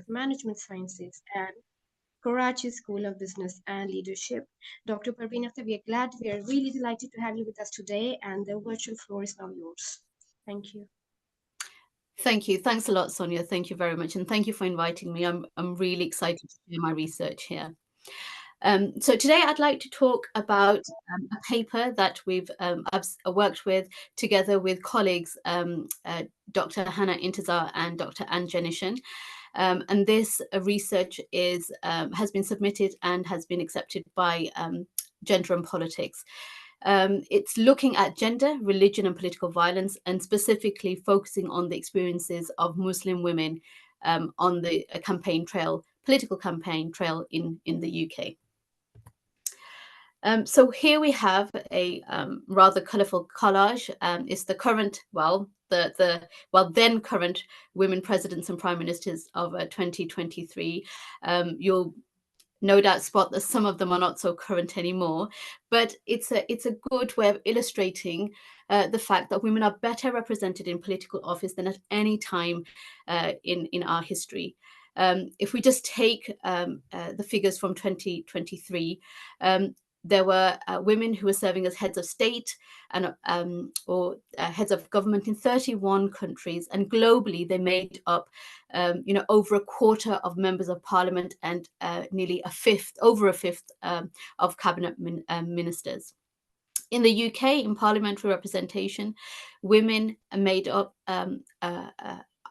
Management Sciences and Karachi School of Business and Leadership. Dr. Parveen Akhtar, we are really delighted to have you with us today, and the virtual floor is now yours. Thank you. Thank you. Thanks a lot, Sonia. Thank you very much. And thank you for inviting me. I'm really excited to share my research here. So today I'd like to talk about a paper that I've worked with together with colleagues, Dr. Hannah Intizar and Dr. Anne Jenishan. And this research has been submitted and has been accepted by Gender and Politics. It's looking at gender, religion, and political violence, and specifically focusing on the experiences of Muslim women on the political campaign trail in the UK. So here we have a rather colourful collage. It's the current, then current women presidents and prime ministers of 2023. You'll no doubt spot that some of them are not so current anymore, but it's a good way of illustrating the fact that women are better represented in political office than at any time in our history. If we just take the figures from 2023, there were women who were serving as heads of state and or heads of government in 31 countries, and globally they made up over a quarter of members of parliament and nearly over a fifth of cabinet ministers. In the UK, in parliamentary representation, women made up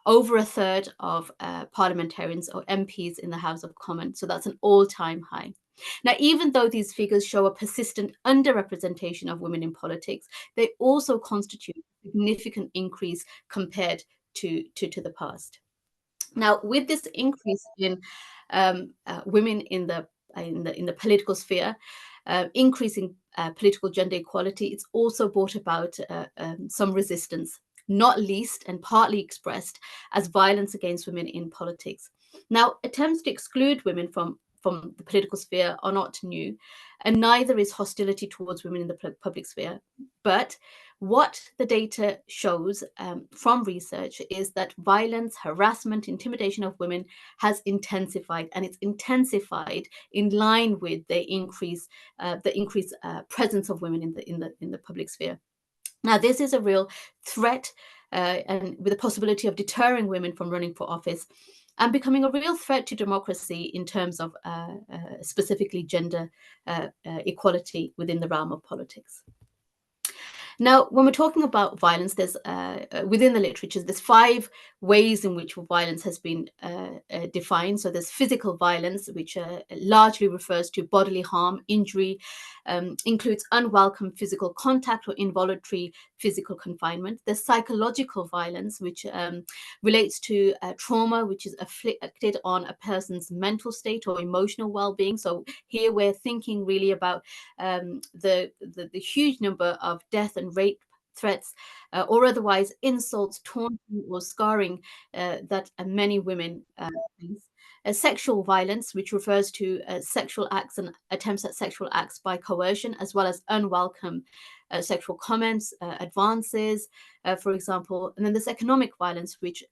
over a third of parliamentarians or MPs in the House of Commons. So that's an all-time high. Now, even though these figures show a persistent underrepresentation of women in politics, they also constitute a significant increase compared to the past. Now, with this increase in women in the political sphere, increasing political gender equality, it's also brought about some resistance, not least and partly expressed as violence against women in politics. Now, attempts to exclude women from the political sphere are not new, and neither is hostility towards women in the public sphere. But what the data shows from research is that violence, harassment, intimidation of women has intensified, and it's intensified in line with the increased presence of women in the public sphere. Now, this is a real threat, and with the possibility of deterring women from running for office and becoming a real threat to democracy in terms of specifically gender equality within the realm of politics. Now, when we're talking about violence, there's within the literature, there's 5 ways in which violence has been defined. So there's physical violence, which largely refers to bodily harm, injury, includes unwelcome physical contact or involuntary physical confinement. There's psychological violence, which relates to trauma, which is afflicted on a person's mental state or emotional well-being. So here we're thinking really about the huge number of death and rape threats or otherwise insults, taunting or scarring that many women face. Sexual violence, which refers to sexual acts and attempts at sexual acts by coercion, as well as unwelcome sexual comments, advances, for example. And then there's economic violence, which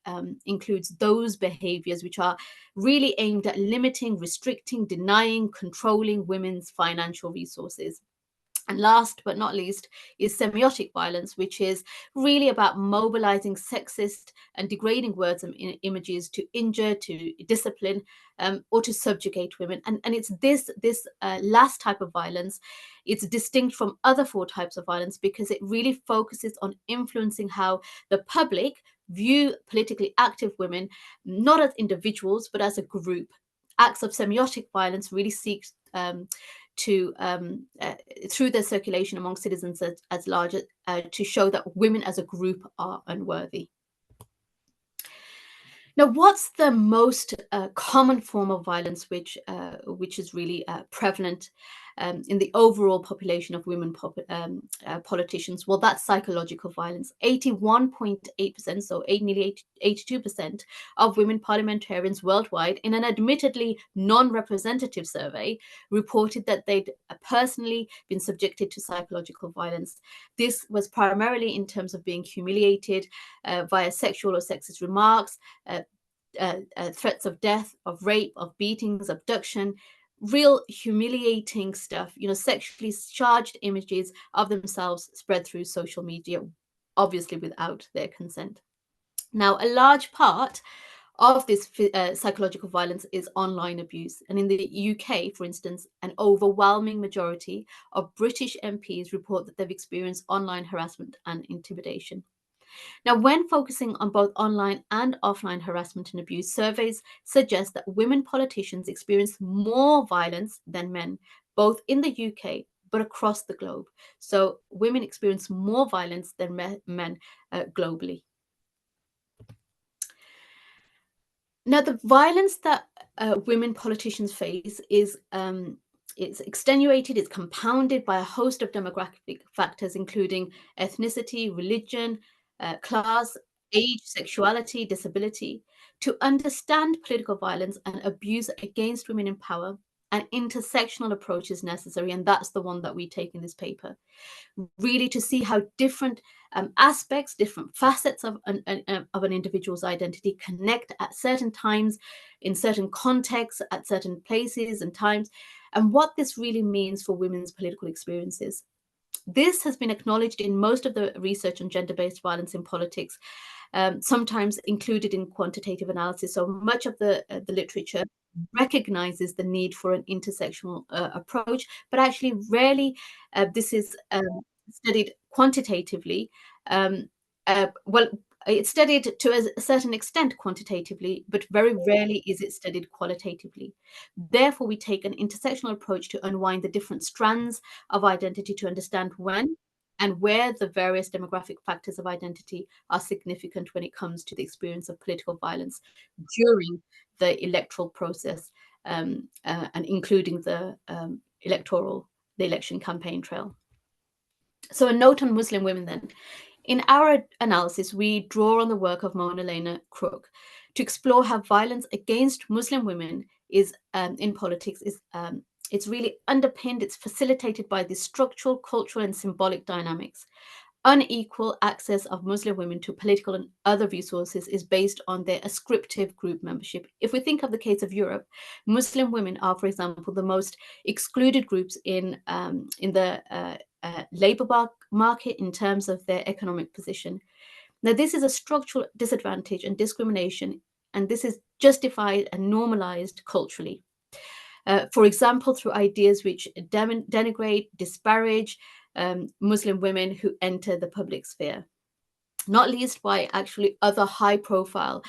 includes those behaviors which are really aimed at limiting, restricting, denying, controlling women's financial resources. And last but not least is semiotic violence, which is really about mobilizing sexist and degrading words and images to injure, to discipline, or to subjugate women. And it's this last type of violence. It's distinct from other 4 types of violence because it really focuses on influencing how the public view politically active women, not as individuals, but as a group. Acts of semiotic violence really seeks through their circulation among citizens as large to show that women as a group are unworthy. Now, what's the most common form of violence which is really prevalent in the overall population of women politicians? Well, that's psychological violence. 81.8%, so nearly 82% of women parliamentarians worldwide, in an admittedly non-representative survey, reported that they'd personally been subjected to psychological violence. This was primarily in terms of being humiliated via sexual or sexist remarks, threats of death, of rape, of beatings, abduction, real humiliating stuff, sexually charged images of themselves spread through social media, obviously without their consent. Now, a large part of this psychological violence is online abuse. And in the UK, for instance, an overwhelming majority of British MPs report that they've experienced online harassment and intimidation. Now, when focusing on both online and offline harassment and abuse, surveys suggest that women politicians experience more violence than men, both in the UK but across the globe. So, women experience more violence than men globally. Now, the violence that women politicians face is it's extenuated, it's compounded by a host of demographic factors, including ethnicity, religion, class, age, sexuality, disability. To understand political violence and abuse against women in power, an intersectional approach is necessary, and that's the one that we take in this paper. Really, to see how different aspects, different facets of an individual's identity connect at certain times, in certain contexts, at certain places and times, and what this really means for women's political experiences. This has been acknowledged in most of the research on gender-based violence in politics, sometimes included in quantitative analysis. So much of the literature recognizes the need for an intersectional approach, but actually rarely this is studied quantitatively. Well, it's studied to a certain extent quantitatively, but very rarely is it studied qualitatively. Therefore, we take an intersectional approach to unwind the different strands of identity to understand when and where the various demographic factors of identity are significant when it comes to the experience of political violence during the electoral process, and including the election campaign trail. So a note on Muslim women then. In our analysis, we draw on the work of Mona Lena Crook to explore how violence against Muslim women is in politics is it's really underpinned, it's facilitated by the structural, cultural, and symbolic dynamics. Unequal access of Muslim women to political and other resources is based on their ascriptive group membership. If we think of the case of Europe, Muslim women are, for example, the most excluded groups in the labour market in terms of their economic position. Now, this is a structural disadvantage and discrimination, and this is justified and normalized culturally. For example, through ideas which denigrate, disparage Muslim women who enter the public sphere, not least by actually other high-profile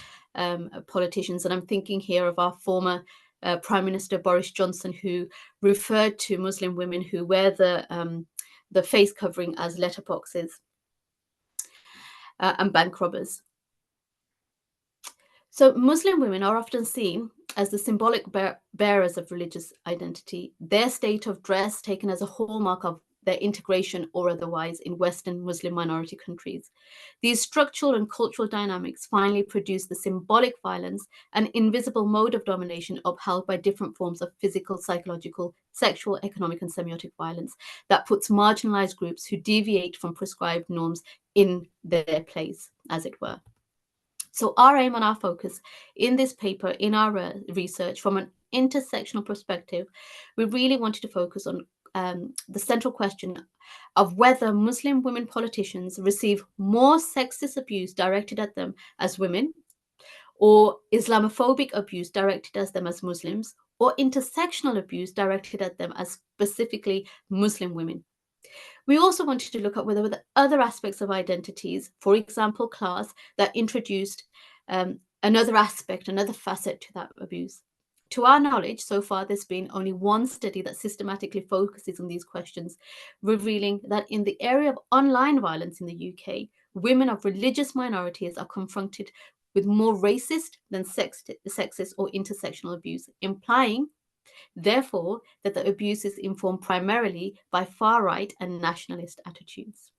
politicians. And I'm thinking here of our former Prime Minister Boris Johnson, who referred to Muslim women who wear the face covering as letterboxes and bank robbers. So Muslim women are often seen as the symbolic bearers of religious identity, their state of dress taken as a hallmark of their integration or otherwise in Western Muslim minority countries. These structural and cultural dynamics finally produce the symbolic violence, an invisible mode of domination upheld by different forms of physical, psychological, sexual, economic, and semiotic violence that puts marginalized groups who deviate from prescribed norms in their place, as it were. So our aim and our focus in this paper, in our research from an intersectional perspective, we really wanted to focus on the central question of whether Muslim women politicians receive more sexist abuse directed at them as women, or Islamophobic abuse directed at them as Muslims, or intersectional abuse directed at them as specifically Muslim women. We also wanted to look at whether there were other aspects of identities, for example, class, that introduced another aspect, another facet to that abuse. To our knowledge, so far, there's been only one study that systematically focuses on these questions, revealing that in the area of online violence in the UK, women of religious minorities are confronted with more racist than sexist or intersectional abuse, implying therefore, that the abuse is informed primarily by far-right and nationalist attitudes.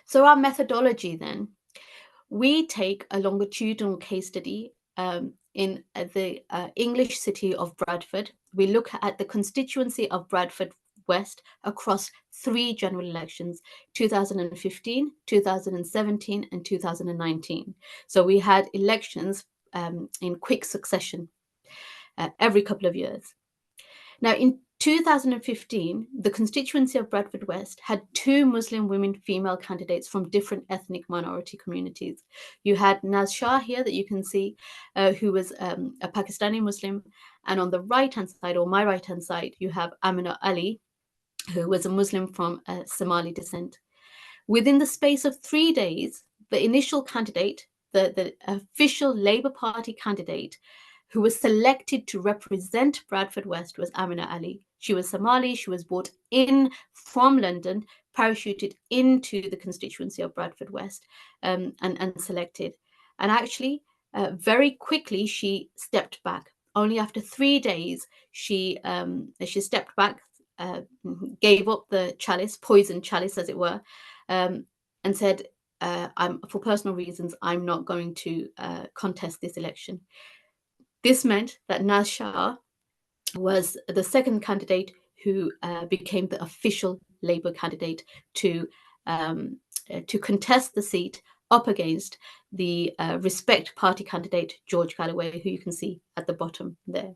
So our methodology then, we take a longitudinal case study in the English city of Bradford. We look at the constituency of Bradford West across 3 general elections, 2015, 2017, and 2019. So we had elections in quick succession every couple of years. Now, in 2015, the constituency of Bradford West had 2 Muslim women female candidates from different ethnic minority communities. You had Naz Shah here that you can see, who was a Pakistani Muslim. And on the right-hand side, or my right-hand side, you have Amina Ali, who was a Muslim from Somali descent. Within the space of 3 days, the initial candidate, the official Labour Party candidate, who was selected to represent Bradford West, was Amina Ali. She was Somali. She was brought in from London, parachuted into the constituency of Bradford West, and selected. And actually, very quickly, she stepped back. Only after 3 days, she stepped back, gave up the chalice, poisoned chalice, as it were, and said, for personal reasons, I'm not going to contest this election. This meant that Naz Shah was the second candidate who became the official Labour candidate to contest the seat up against the Respect Party candidate, George Galloway, who you can see at the bottom there.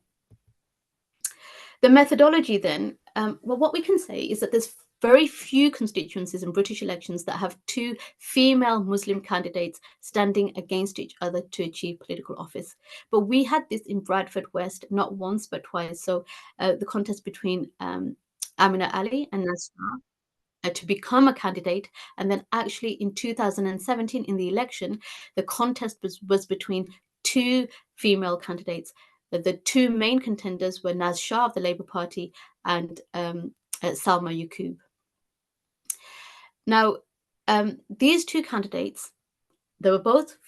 The methodology then, well, what we can say is that there's very few constituencies in British elections that have 2 female Muslim candidates standing against each other to achieve political office. But we had this in Bradford West, not once, but twice. So the contest between Amina Ali and Naz Shah to become a candidate. And then actually in 2017, in the election, the contest was between 2 female candidates. The 2 main contenders were Naz Shah of the Labour Party and Salma Yaqub. Now, these 2 candidates, they were both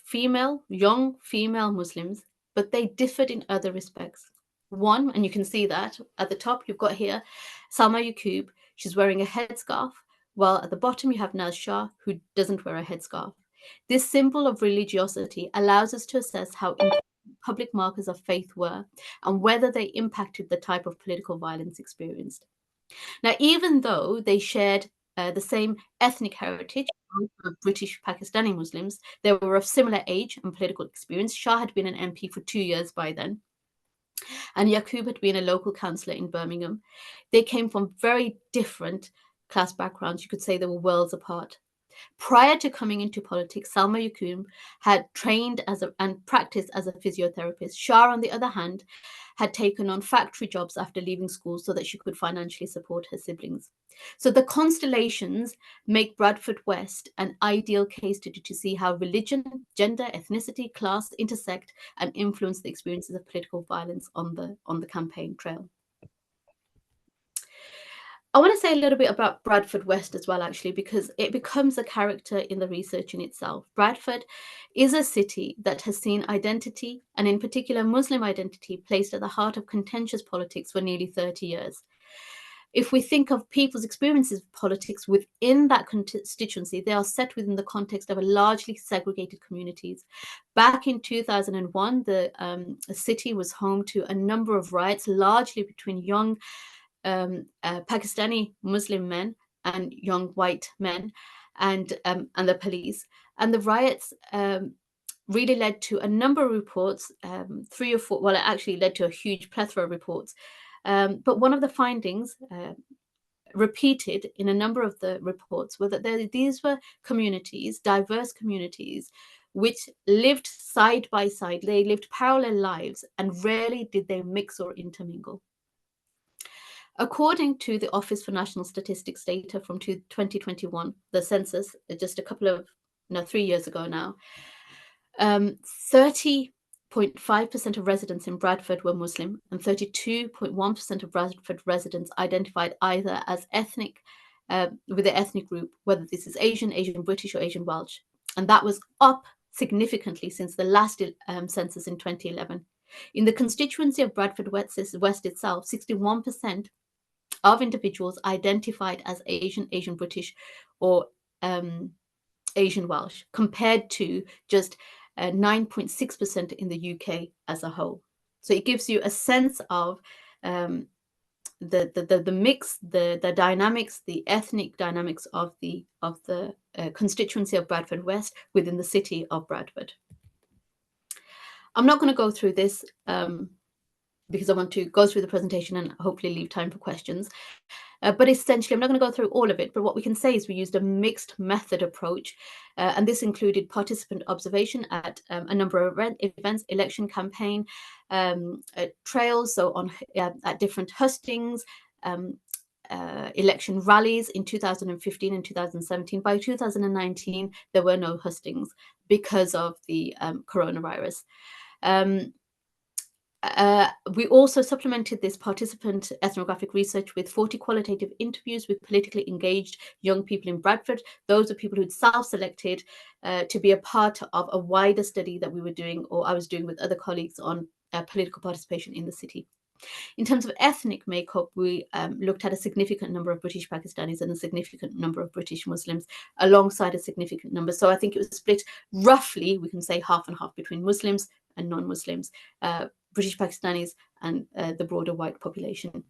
young female Muslims, but they differed in other respects. One, and you can see that at the top, you've got here Salma Yaqub. She's wearing a headscarf, while at the bottom you have Naz Shah, who doesn't wear a headscarf. This symbol of religiosity allows us to assess how public markers of faith were and whether they impacted the type of political violence experienced. Now, even though they shared the same ethnic heritage of British Pakistani Muslims, they were of similar age and political experience. Shah had been an MP for 2 years by then, and Yaqub had been a local councillor in Birmingham. They came from very different class backgrounds. You could say they were worlds apart. Prior to coming into politics, Salma Yaqub had trained and practiced as a physiotherapist. Shah, on the other hand, had taken on factory jobs after leaving school so that she could financially support her siblings. So the constellations make Bradford West an ideal case study to see how religion, gender, ethnicity, class intersect and influence the experiences of political violence on the campaign trail. I want to say a little bit about Bradford West as well, actually, because it becomes a character in the research in itself. Bradford is a city that has seen identity, and in particular Muslim identity, placed at the heart of contentious politics for nearly 30 years. If we think of people's experiences of politics within that constituency, they are set within the context of a largely segregated communities. Back in 2001, the city was home to a number of riots, largely between young Pakistani Muslim men and young white men and the police. And the riots really led to a number of reports, 3 or 4, well, it actually led to a huge plethora of reports. But one of the findings repeated in a number of the reports were that these were communities, diverse communities, which lived side by side. They lived parallel lives and rarely did they mix or intermingle. According to the Office for National Statistics data from 2021, the census, just 3 years ago now, 30.5% of residents in Bradford were Muslim, and 32.1% of Bradford residents identified either as ethnic, with the ethnic group, whether this is Asian, Asian British, or Asian Welsh. And that was up significantly since the last census in 2011. In the constituency of Bradford West itself, 61% of individuals identified as Asian, Asian British, or Asian Welsh, compared to just 9.6% in the UK as a whole. So it gives you a sense of the mix, the dynamics, the ethnic dynamics of the constituency of Bradford West within the city of Bradford. I'm not going to go through this because I want to go through the presentation and hopefully leave time for questions. But essentially, I'm not going to go through all of it, but what we can say is we used a mixed method approach, and this included participant observation at a number of events, election campaign, trails, so on at different hustings, election rallies in 2015 and 2017. By 2019, there were no hustings because of the coronavirus. We also supplemented this participant ethnographic research with 40 qualitative interviews with politically engaged young people in Bradford. Those are people who'd self-selected to be a part of a wider study that we were doing, or I was doing with other colleagues, on political participation in the city. In terms of ethnic makeup, we looked at a significant number of British Pakistanis and a significant number of British Muslims alongside a significant number. So I think it was split roughly, we can say half and half, between Muslims and non-Muslims, British Pakistanis and the broader white population.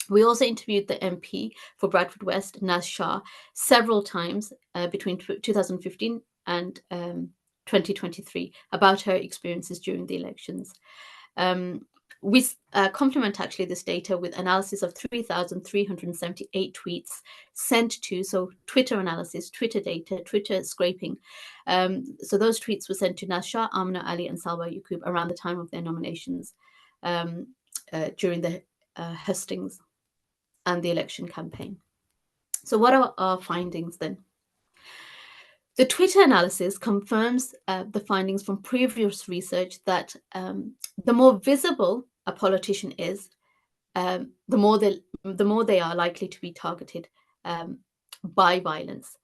We also interviewed the MP for Bradford West, Naz Shah, several times between 2015 and 2023 about her experiences during the elections. We complement actually this data with analysis of 3,378 tweets sent to, so Twitter analysis, Twitter data, Twitter scraping. So those tweets were sent to Naz Shah, Amna Ali and Salwa Yaqub around the time of their nominations during the hustings and the election campaign. So what are our findings then? The Twitter analysis confirms the findings from previous research that the more visible a politician is, the more they are likely to be targeted by violence.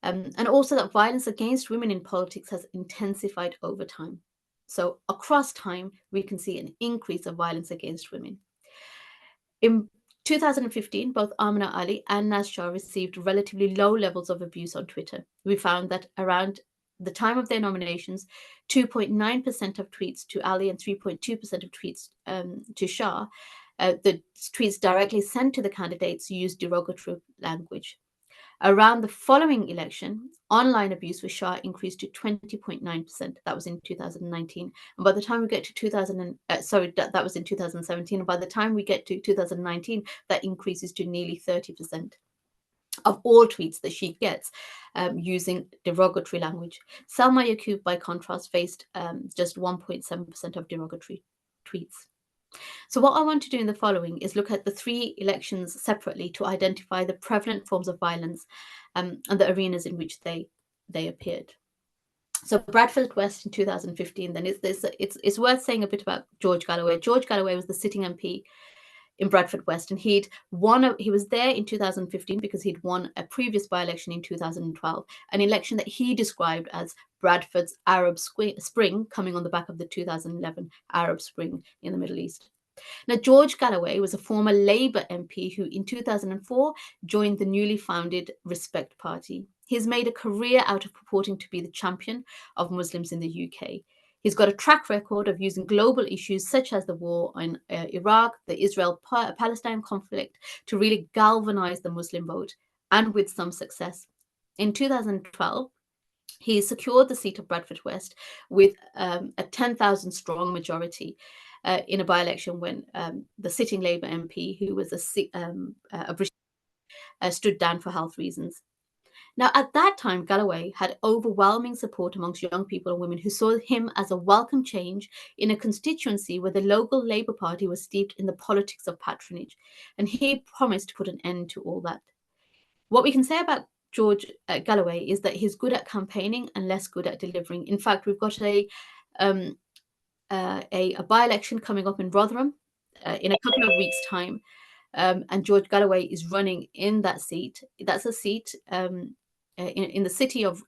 And also that violence against women in politics has intensified over time. So across time, we can see an increase of violence against women. In 2015, both Amina Ali and Naz Shah received relatively low levels of abuse on Twitter. We found that around the time of their nominations, 2.9% of tweets to Ali and 3.2% of tweets to Shah, the tweets directly sent to the candidates used derogatory language. Around the following election, online abuse for Shah increased to 20.9%. That was in 2019. And by the time we get to that was in 2017. And by the time we get to 2019, that increases to nearly 30% of all tweets that she gets using derogatory language. Salma Yaqub, by contrast, faced just 1.7% of derogatory tweets. So what I want to do in the following is look at the three elections separately to identify the prevalent forms of violence and the arenas in which they appeared. So Bradford West in 2015, then it's worth saying a bit about George Galloway. George Galloway was the sitting MP in Bradford West, and he was there in 2015 because he'd won a previous by-election in 2012, an election that he described as Bradford's Arab Spring, coming on the back of the 2011 Arab Spring in the Middle East. Now, George Galloway was a former Labour MP who in 2004 joined the newly founded Respect Party. He's made a career out of purporting to be the champion of Muslims in the UK. He's got a track record of using global issues such as the war in Iraq, the Israel-Palestine conflict, to really galvanize the Muslim vote, and with some success. In 2012, he secured the seat of Bradford West with a 10,000 strong majority in a by-election when the sitting Labour MP, who was a British, stood down for health reasons. Now, at that time, Galloway had overwhelming support amongst young people and women who saw him as a welcome change in a constituency where the local Labour Party was steeped in the politics of patronage. And he promised to put an end to all that. What we can say about George Galloway is that he's good at campaigning and less good at delivering. In fact, we've got a by-election coming up in Rotherham in a couple of weeks' time. And George Galloway is running in that seat. That's a seat in the city of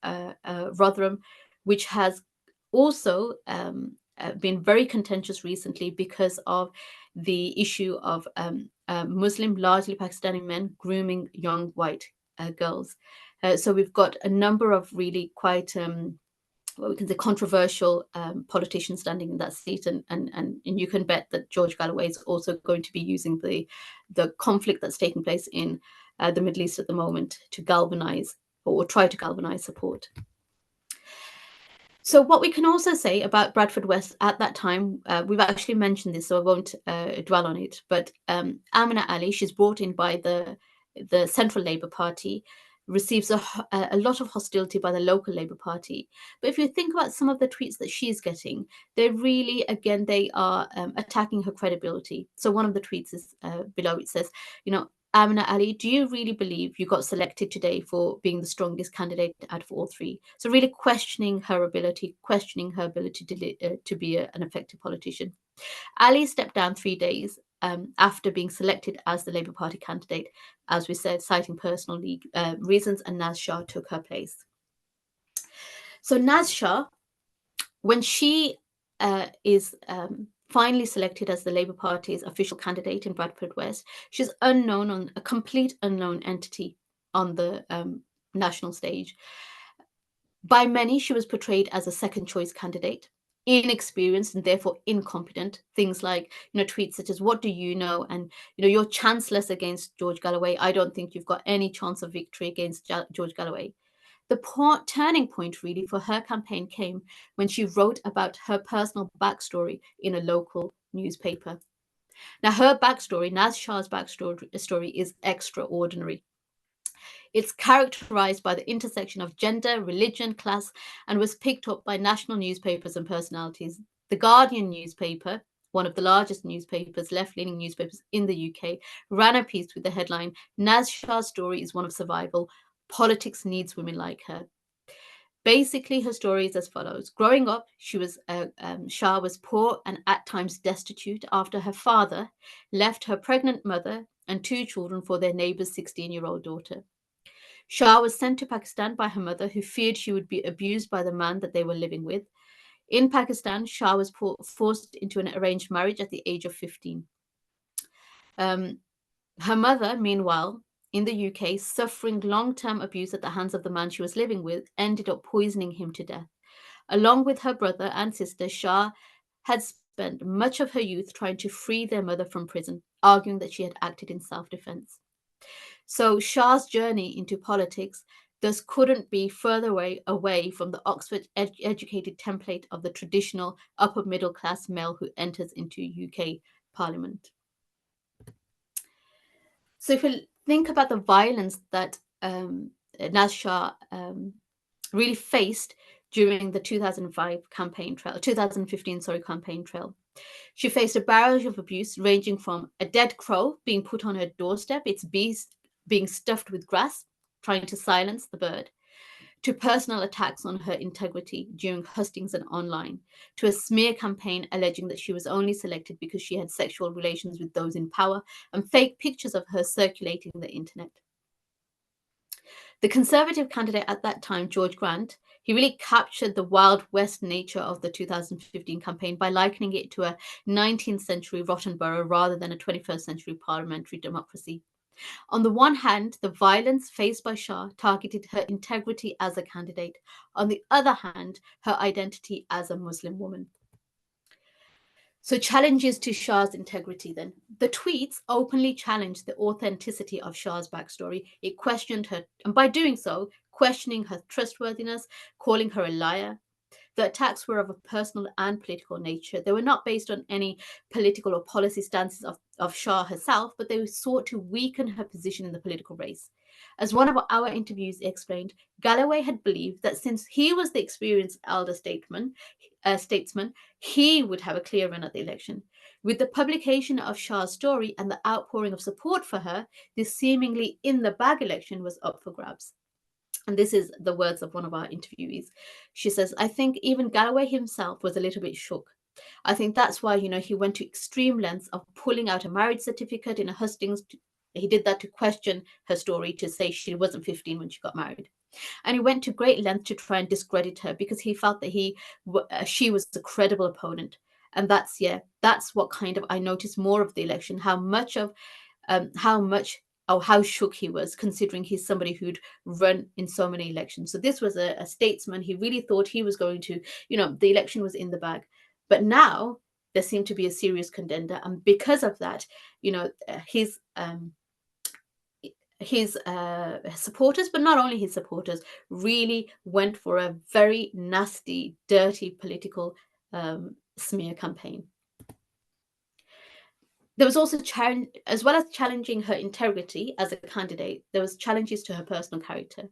Rotherham, which has also been very contentious recently because of the issue of Muslim, largely Pakistani men grooming young white girls. So we've got a number of really quite what we can say, controversial politician standing in that seat, and you can bet that George Galloway is also going to be using the conflict that's taking place in the Middle East at the moment to galvanize or try to galvanize support. So what we can also say about Bradford West at that time, we've actually mentioned this, so I won't dwell on it, but Amina Ali, she's brought in by the Central Labour Party, receives a lot of hostility by the local Labour Party. But if you think about some of the tweets that she's getting, they're really, again, they are attacking her credibility. So one of the tweets is below, it says, Amina Ali, do you really believe you got selected today for being the strongest candidate out of all three? So really questioning her ability to be an effective politician. Ali stepped down 3 days after being selected as the Labour Party candidate, as we said, citing personal reasons, and Naz Shah took her place. So Naz Shah, when she is finally selected as the Labour Party's official candidate in Bradford West, she's a complete unknown entity on the national stage. By many, she was portrayed as a second choice candidate, inexperienced and therefore incompetent. Things like, tweets such as, what do you know? And, you're chanceless against George Galloway. I don't think you've got any chance of victory against George Galloway. The turning point really for her campaign came when she wrote about her personal backstory in a local newspaper. Now, her backstory, Naz Shah's backstory, is extraordinary. It's characterized by the intersection of gender, religion, class, and was picked up by national newspapers and personalities. The Guardian newspaper, one of the largest newspapers, left-leaning newspapers in the UK, ran a piece with the headline, Naz Shah's story is one of survival. Politics needs women like her. Basically, her story is as follows. Growing up, Shah was poor and at times destitute after her father left her pregnant mother and 2 children for their neighbour's 16-year-old daughter. Shah was sent to Pakistan by her mother, who feared she would be abused by the man that they were living with. In Pakistan, Shah was forced into an arranged marriage at the age of 15. Her mother, meanwhile, in the UK, suffering long-term abuse at the hands of the man she was living with, ended up poisoning him to death. Along with her brother and sister, Shah had spent much of her youth trying to free their mother from prison, arguing that she had acted in self-defense. So Shah's journey into politics thus couldn't be further away from the Oxford-educated template of the traditional upper-middle-class male who enters into UK Parliament. So if we think about the violence that Naz Shah really faced during the 2015 campaign trail, she faced a barrage of abuse ranging from a dead crow being put on her doorstep, its beast being stuffed with grass, trying to silence the bird, to personal attacks on her integrity during hustings and online, to a smear campaign alleging that she was only selected because she had sexual relations with those in power, and fake pictures of her circulating the internet. The Conservative candidate at that time, George Grant, he really captured the Wild West nature of the 2015 campaign by likening it to a 19th century rotten borough rather than a 21st century parliamentary democracy. On the one hand, the violence faced by Shah targeted her integrity as a candidate. On the other hand, her identity as a Muslim woman. So challenges to Shah's integrity then. The tweets openly challenged the authenticity of Shah's backstory. It questioned her, and by doing so, questioning her trustworthiness, calling her a liar. The attacks were of a personal and political nature. They were not based on any political or policy stances of Shah herself, but they sought to weaken her position in the political race. As one of our interviews explained, Galloway had believed that since he was the experienced elder statesman, he would have a clear run at the election. With the publication of Shah's story and the outpouring of support for her, this seemingly in-the-bag election was up for grabs. And this is the words of one of our interviewees. She says, I think even Galloway himself was a little bit shook. I think that's why, he went to extreme lengths of pulling out a marriage certificate in a hustings. He did that to question her story, to say she wasn't 15 when she got married. And he went to great lengths to try and discredit her because he felt that she was a credible opponent. And that's what kind of, I noticed more of the election, how much how shook he was, considering he's somebody who'd run in so many elections. So this was a statesman. He really thought he was going to, the election was in the bag. But now there seemed to be a serious contender, and because of that, his supporters, but not only his supporters, really went for a very nasty, dirty political smear campaign. There was also as well as challenging her integrity as a candidate, there was challenges to her personal character.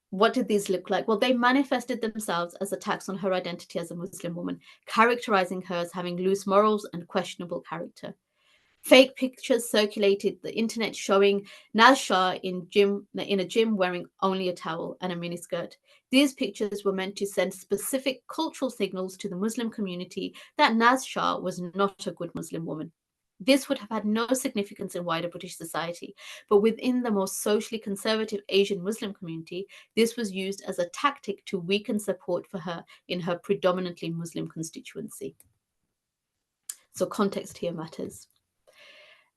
What did these look like? Well, they manifested themselves as attacks on her identity as a Muslim woman, characterizing her as having loose morals and questionable character. Fake pictures circulated the internet showing Naz Shah in a gym wearing only a towel and a miniskirt. These pictures were meant to send specific cultural signals to the Muslim community that Naz Shah was not a good Muslim woman. This would have had no significance in wider British society, but within the more socially conservative Asian Muslim community, this was used as a tactic to weaken support for her in her predominantly Muslim constituency. So context here matters.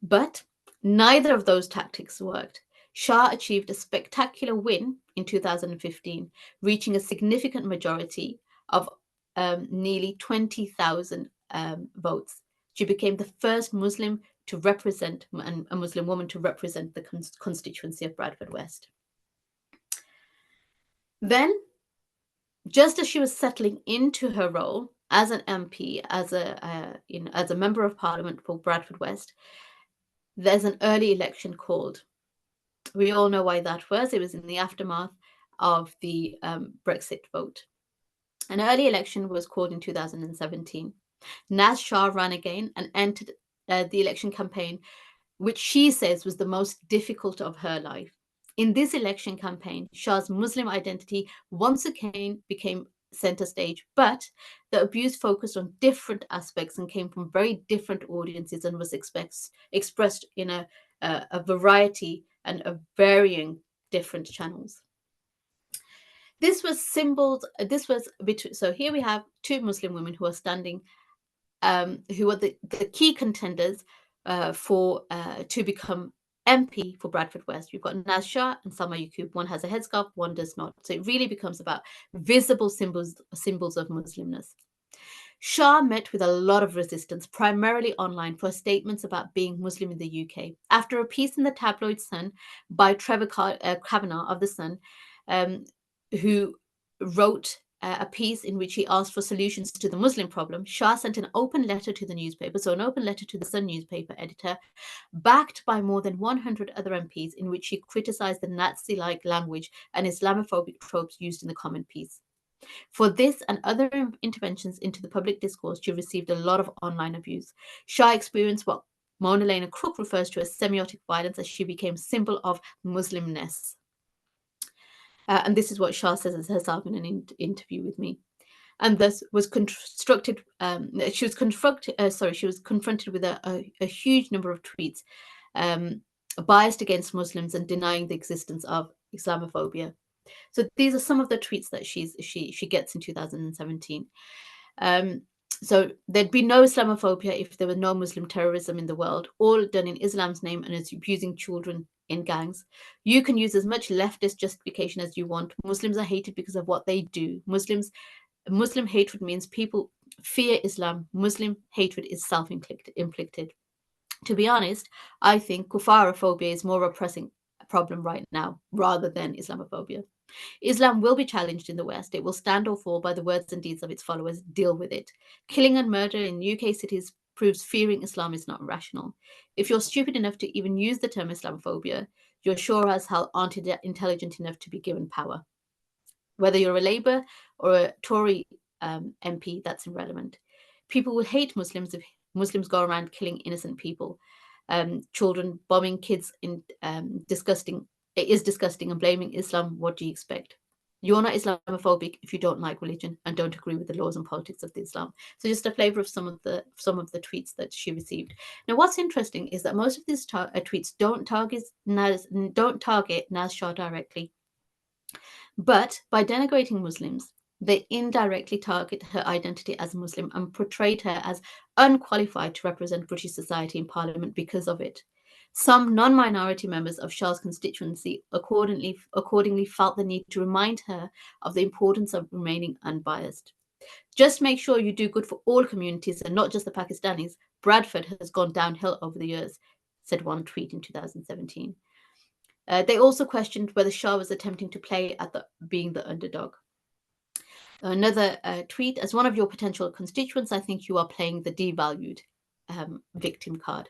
But neither of those tactics worked. Shah achieved a spectacular win in 2015, reaching a significant majority of nearly 20,000 votes. She became the first Muslim to represent, and a Muslim woman to represent the constituency of Bradford West. Then, just as she was settling into her role as an MP, as a member of Parliament for Bradford West, there's an early election called. We all know why that was. It was in the aftermath of the Brexit vote. An early election was called in 2017. Naz Shah ran again and entered the election campaign, which she says was the most difficult of her life. In this election campaign, Shah's Muslim identity once again became center stage, but the abuse focused on different aspects and came from very different audiences and was expressed in a variety and a varying different channels. This was so here we have two Muslim women who are standing, who are the key contenders to become MP for Bradford West. We've got Naz Shah and Salma Yaqub. One has a headscarf, one does not. So it really becomes about visible symbols of Muslimness. Shah met with a lot of resistance, primarily online, for statements about being Muslim in the UK. After a piece in the tabloid Sun by Trevor Kavanagh of the Sun, who wrote a piece in which he asked for solutions to the Muslim problem, Shah sent an open letter to the newspaper, so an open letter to the Sun newspaper editor, backed by more than 100 other MPs, in which he criticized the Nazi-like language and Islamophobic tropes used in the comment piece. For this and other interventions into the public discourse, she received a lot of online abuse. Shah experienced what Mona Lena Crook refers to as semiotic violence, as she became a symbol of Muslimness. And this is what Shah says herself in an interview with me. And thus was confronted with a huge number of tweets biased against Muslims and denying the existence of Islamophobia. So these are some of the tweets that she gets in 2017. So there'd be no Islamophobia if there was no Muslim terrorism in the world, all done in Islam's name and is abusing children in gangs. You can use as much leftist justification as you want. Muslims are hated because of what they do. Muslim hatred means people fear Islam. Muslim hatred is self-inflicted. To be honest, I think kufarophobia is more a pressing problem right now rather than Islamophobia. Islam will be challenged in the West. It will stand or fall by the words and deeds of its followers. Deal with it. Killing and murder in UK cities proves fearing Islam is not rational. If you're stupid enough to even use the term Islamophobia, you're sure as hell aren't intelligent enough to be given power. Whether you're a Labour or a Tory MP, that's irrelevant. People will hate Muslims if Muslims go around killing innocent people, children, bombing kids disgusting. It is disgusting, and blaming Islam. What do you expect? You're not Islamophobic if you don't like religion and don't agree with the laws and politics of the Islam. So just a flavour of some of the tweets that she received. Now, what's interesting is that most of these tweets don't target Naz Shah directly, but by denigrating Muslims, they indirectly target her identity as a Muslim and portrayed her as unqualified to represent British society in Parliament because of it. Some non-minority members of Shah's constituency accordingly felt the need to remind her of the importance of remaining unbiased. Just make sure you do good for all communities and not just the Pakistanis. Bradford has gone downhill over the years, said one tweet in 2017. They also questioned whether Shah was attempting to play at being the underdog. Another tweet, as one of your potential constituents, I think you are playing the devalued victim card.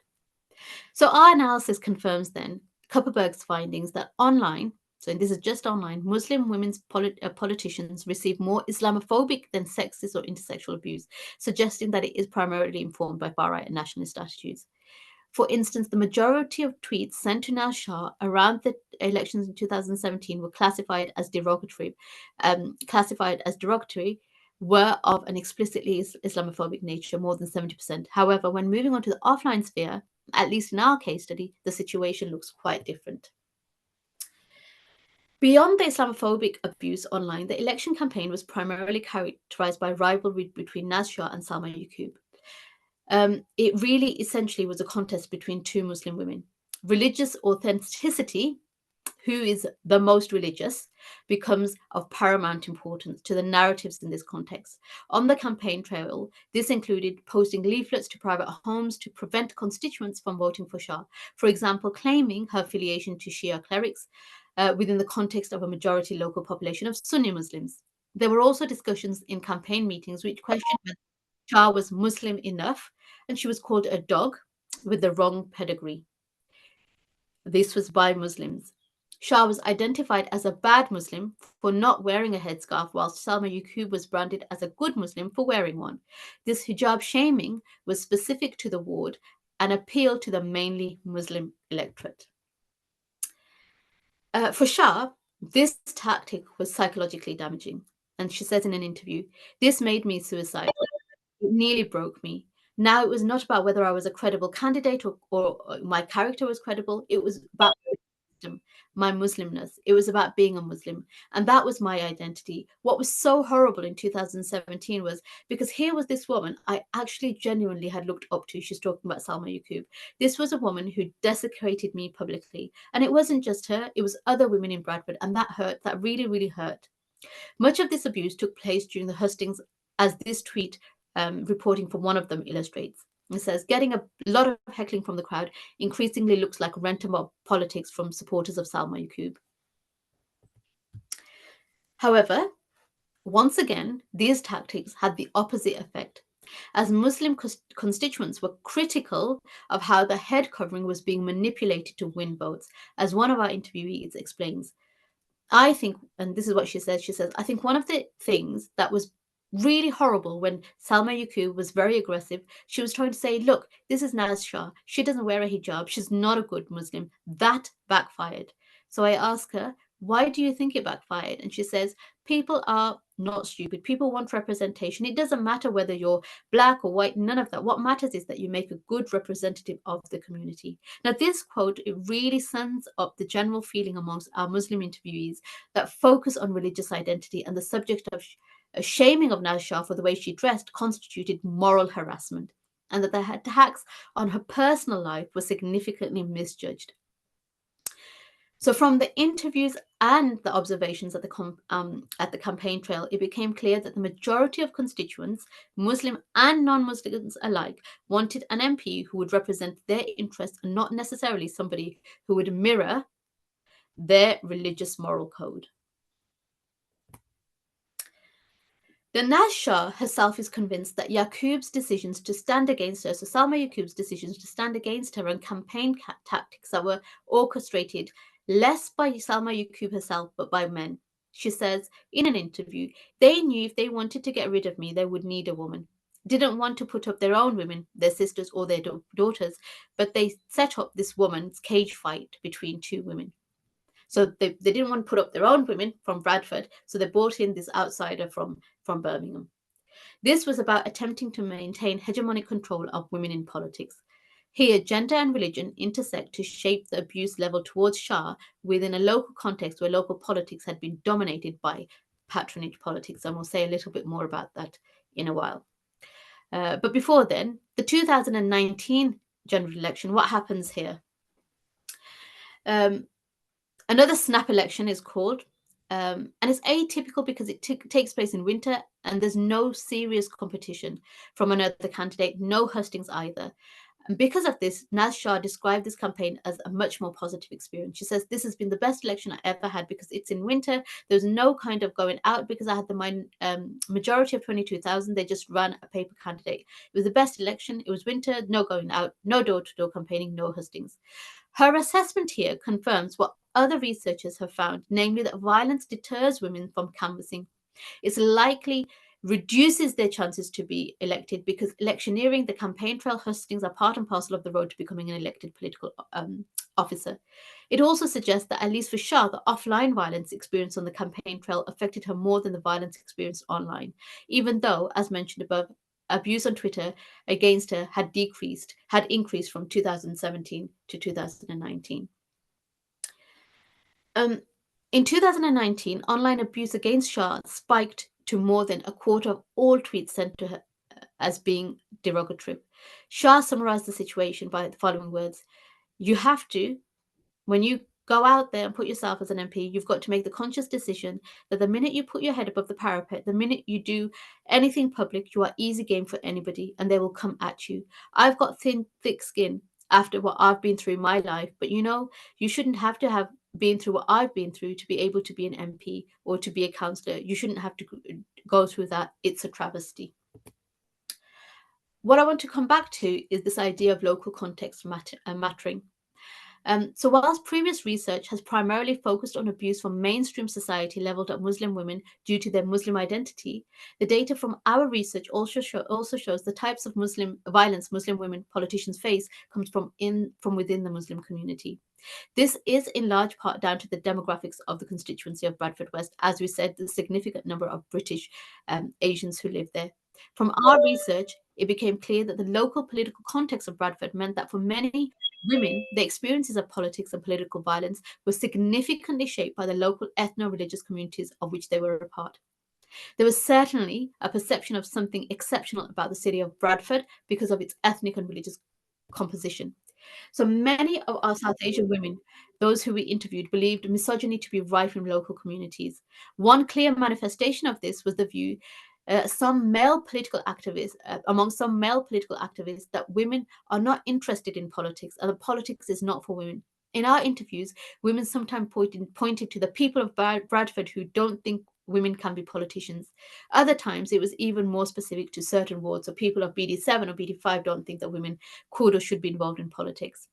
So our analysis confirms then Kupperberg's findings that online, so this is just online, Muslim women's politicians receive more Islamophobic than sexist or intersexual abuse, suggesting that it is primarily informed by far-right and nationalist attitudes. For instance, the majority of tweets sent to Naz Shah around the elections in 2017 were classified as derogatory, were of an explicitly Islamophobic nature, more than 70%. However, when moving on to the offline sphere, at least in our case study, the situation looks quite different. Beyond the Islamophobic abuse online, the election campaign was primarily characterized by rivalry between Naz Shah and Salma Yaqub. It really essentially was a contest between two Muslim women. Religious authenticity, who is the most religious, becomes of paramount importance to the narratives in this context. On the campaign trail, this included posting leaflets to private homes to prevent constituents from voting for Shah, for example, claiming her affiliation to Shia clerics within the context of a majority local population of Sunni Muslims. There were also discussions in campaign meetings which questioned whether Shah was Muslim enough, and she was called a dog with the wrong pedigree. This was by Muslims. Shah was identified as a bad Muslim for not wearing a headscarf, whilst Salma Yaqub was branded as a good Muslim for wearing one. This hijab shaming was specific to the ward and appealed to the mainly Muslim electorate. For Shah, this tactic was psychologically damaging. And she says in an interview, "This made me suicidal. It nearly broke me. Now it was not about whether I was a credible candidate or my character was credible. It was about my Muslimness. It was about being a Muslim. And that was my identity. What was so horrible in 2017 was because here was this woman I actually genuinely had looked up to." She's talking about Salma Yaqub. "This was a woman who desecrated me publicly. And it wasn't just her, it was other women in Bradford. And that hurt. That really, really hurt." Much of this abuse took place during the hustings, as this tweet reporting from one of them illustrates. It says, "Getting a lot of heckling from the crowd increasingly looks like rent-a-mob politics from supporters of Salma Yaqub." However, once again, these tactics had the opposite effect, as Muslim constituents were critical of how the head covering was being manipulated to win votes. As one of our interviewees explains, "I think," and this is what she says, "I think one of the things that was really horrible when Salma Yaqub was very aggressive, she was trying to say, look, this is Naz Shah. She doesn't wear a hijab. She's not a good Muslim." That backfired. So I ask her, "Why do you think it backfired?" And she says, "People are not stupid. People want representation. It doesn't matter whether you're black or white, none of that. What matters is that you make a good representative of the community." Now, this quote, it really sums up the general feeling amongst our Muslim interviewees that focus on religious identity, and the subject of a shaming of Naz Shah for the way she dressed constituted moral harassment, and that the attacks on her personal life were significantly misjudged. So from the interviews and the observations at the campaign trail, it became clear that the majority of constituents, Muslim and non-Muslims alike, wanted an MP who would represent their interests and not necessarily somebody who would mirror their religious moral code. The Naz Shah herself is convinced that Yaqub's decisions to stand against her, so Salma Yaqub's decisions to stand against her, and campaign tactics that were orchestrated less by Salma Yaqub herself but by men. She says in an interview, "They knew if they wanted to get rid of me, they would need a woman. Didn't want to put up their own women, their sisters or their daughters, but they set up this woman's cage fight between two women." So they didn't want to put up their own women from Bradford, so they brought in this outsider from Birmingham. This was about attempting to maintain hegemonic control of women in politics. Here, gender and religion intersect to shape the abuse level towards Shah within a local context where local politics had been dominated by patronage politics. And we'll say a little bit more about that in a while. But before then, the 2019 general election, what happens here? Um, Another snap election is called, and it's atypical because it takes place in winter and there's no serious competition from another candidate, no hustings either. And because of this, Naz Shah described this campaign as a much more positive experience. She says, "This has been the best election I ever had because it's in winter. There's no kind of going out because I had the majority of 22,000. They just ran a paper candidate. It was the best election. It was winter, no going out, no door-to-door campaigning, no hustings." Her assessment here confirms what other researchers have found, namely that violence deters women from canvassing. It's likely reduces their chances to be elected because electioneering, the campaign trail hustings are part and parcel of the road to becoming an elected political officer. It also suggests that, at least for Shah, the offline violence experienced on the campaign trail affected her more than the violence experienced online, even though, as mentioned above, abuse on Twitter against her had increased from 2017 to 2019. Um, in 2019, online abuse against Shah spiked to more than a quarter of all tweets sent to her as being derogatory. Shah summarized the situation by the following words: "You have to, when you go out there and put yourself as an MP, you've got to make the conscious decision that the minute you put your head above the parapet, the minute you do anything public, you are easy game for anybody and they will come at you. I've got thick skin after what I've been through in my life, but you shouldn't have to have been through what I've been through to be able to be an MP or to be a councillor. You shouldn't have to go through that. It's a travesty." What I want to come back to is this idea of local context mattering. So whilst previous research has primarily focused on abuse from mainstream society leveled at Muslim women due to their Muslim identity, the data from our research also shows the types of Muslim violence Muslim women politicians face comes from within the Muslim community. This is in large part down to the demographics of the constituency of Bradford West, as we said, the significant number of British Asians who live there. From our research, it became clear that the local political context of Bradford meant that for many women, the experiences of politics and political violence were significantly shaped by the local ethno-religious communities of which they were a part. There was certainly a perception of something exceptional about the city of Bradford because of its ethnic and religious composition. So many of our South Asian women, those who we interviewed, believed misogyny to be rife in local communities. One clear manifestation of this was the view among some male political activists that women are not interested in politics and that politics is not for women. In our interviews, women sometimes pointed to the people of Bradford who don't think women can be politicians. Other times, it was even more specific to certain wards. So people of BD7 or BD5 don't think that women could or should be involved in politics.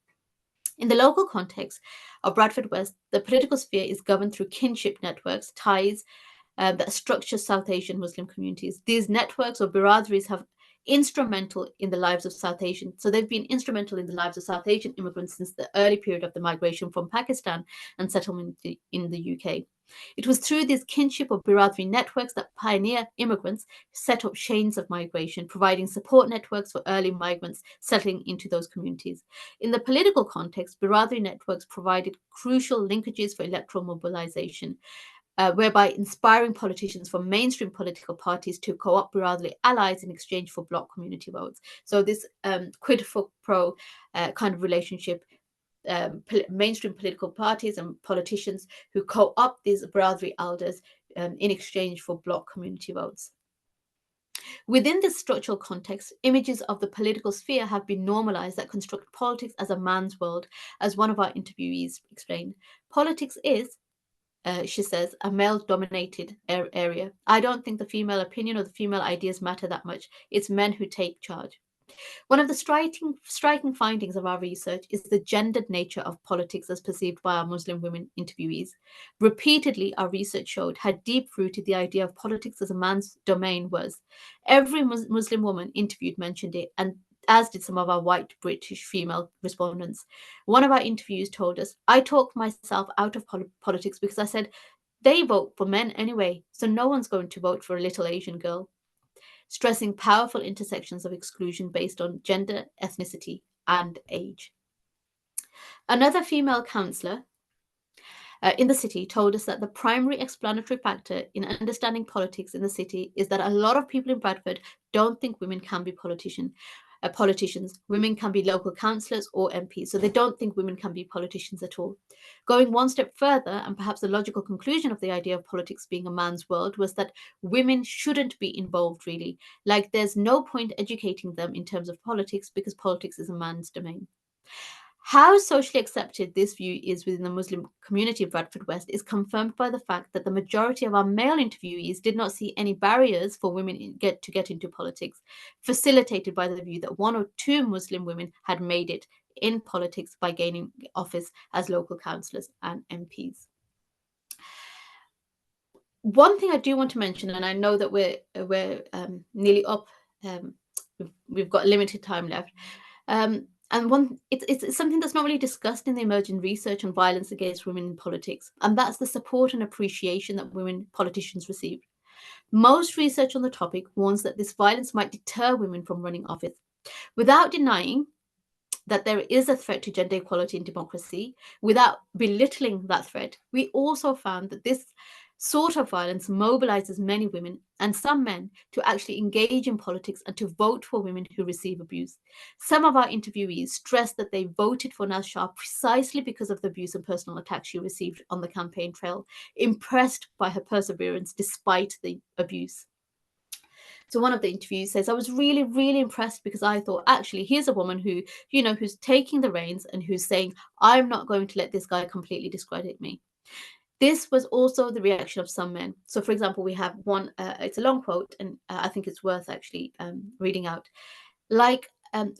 In the local context of Bradford West, the political sphere is governed through kinship networks, ties that structure South Asian Muslim communities. These networks or biradris have instrumental in the lives of South Asian. So they've been instrumental in the lives of South Asian immigrants since the early period of the migration from Pakistan and settlement in the UK. It was through these kinship or biradri networks that pioneer immigrants set up chains of migration, providing support networks for early migrants settling into those communities. In the political context, biradri networks provided crucial linkages for electoral mobilization, whereby inspiring politicians from mainstream political parties to co-opt biradri allies in exchange for bloc community votes. So this quid pro kind of relationship, mainstream political parties and politicians who co-opt these biradri elders in exchange for bloc community votes. Within this structural context, images of the political sphere have been normalized that construct politics as a man's world, as one of our interviewees explained. Politics is, she says, a male-dominated area. I don't think the female opinion or the female ideas matter that much. It's men who take charge. One of the striking findings of our research is the gendered nature of politics as perceived by our Muslim women interviewees. Repeatedly, our research showed how deep-rooted the idea of politics as a man's domain was. Every Muslim woman interviewed mentioned it, and as did some of our white British female respondents. One of our interviews told us, "I talked myself out of politics because I said, they vote for men anyway, so no one's going to vote for a little Asian girl," stressing powerful intersections of exclusion based on gender, ethnicity, and age. Another female councillor in the city told us that the primary explanatory factor in understanding politics in the city is that a lot of people in Bradford don't think women can be politicians. politicians. Women can be local councillors or MPs, so they don't think women can be politicians at all. Going one step further, and perhaps the logical conclusion of the idea of politics being a man's world, was that women shouldn't be involved really. Like there's no point educating them in terms of politics because politics is a man's domain. How socially accepted this view is within the Muslim community of Bradford West is confirmed by the fact that the majority of our male interviewees did not see any barriers for women to get into politics, facilitated by the view that one or two Muslim women had made it in politics by gaining office as local councillors and MPs. One thing I do want to mention, and I know that we're nearly up, we've got limited time left. And it's something that's not really discussed in the emerging research on violence against women in politics, and that's the support and appreciation that women politicians receive. Most research on the topic warns that this violence might deter women from running office. Without denying that there is a threat to gender equality and democracy, without belittling that threat, we also found that this sort of violence mobilizes many women and some men to actually engage in politics and to vote for women who receive abuse. Some of our interviewees stressed that they voted for Naz Shah precisely because of the abuse and personal attacks she received on the campaign trail, impressed by her perseverance despite the abuse. So one of the interviews says, I was really, really impressed because I thought, actually, here's a woman who, who's taking the reins and who's saying, I'm not going to let this guy completely discredit me. This was also the reaction of some men. So, for example, we have one, it's a long quote, and I think it's worth actually reading out. Like,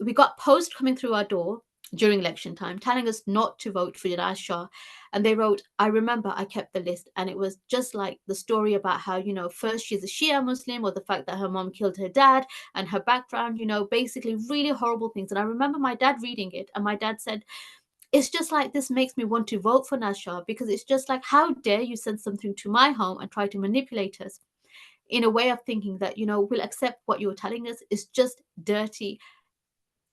we got posts coming through our door during election time telling us not to vote for Naz Shah. And they wrote, I remember I kept the list. And it was just like the story about how, first she's a Shia Muslim, or the fact that her mom killed her dad and her background, basically really horrible things. And I remember my dad reading it, and my dad said, it's just like, this makes me want to vote for Naz Shah, because it's just like, how dare you send something to my home and try to manipulate us in a way of thinking that, we'll accept what you're telling us is just dirty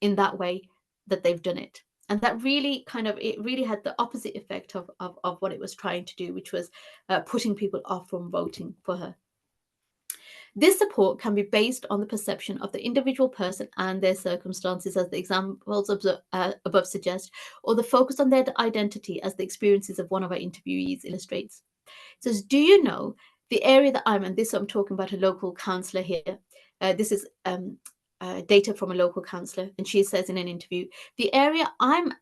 in that way that they've done it. And that really it really had the opposite effect of what it was trying to do, which was putting people off from voting for her. This support can be based on the perception of the individual person and their circumstances, as the examples above suggest, or the focus on their identity, as the experiences of one of our interviewees illustrates. It says, do you know the area that I'm in? This I'm talking about a local councillor here. This is data from a local councillor, and she says in an interview, the area I'm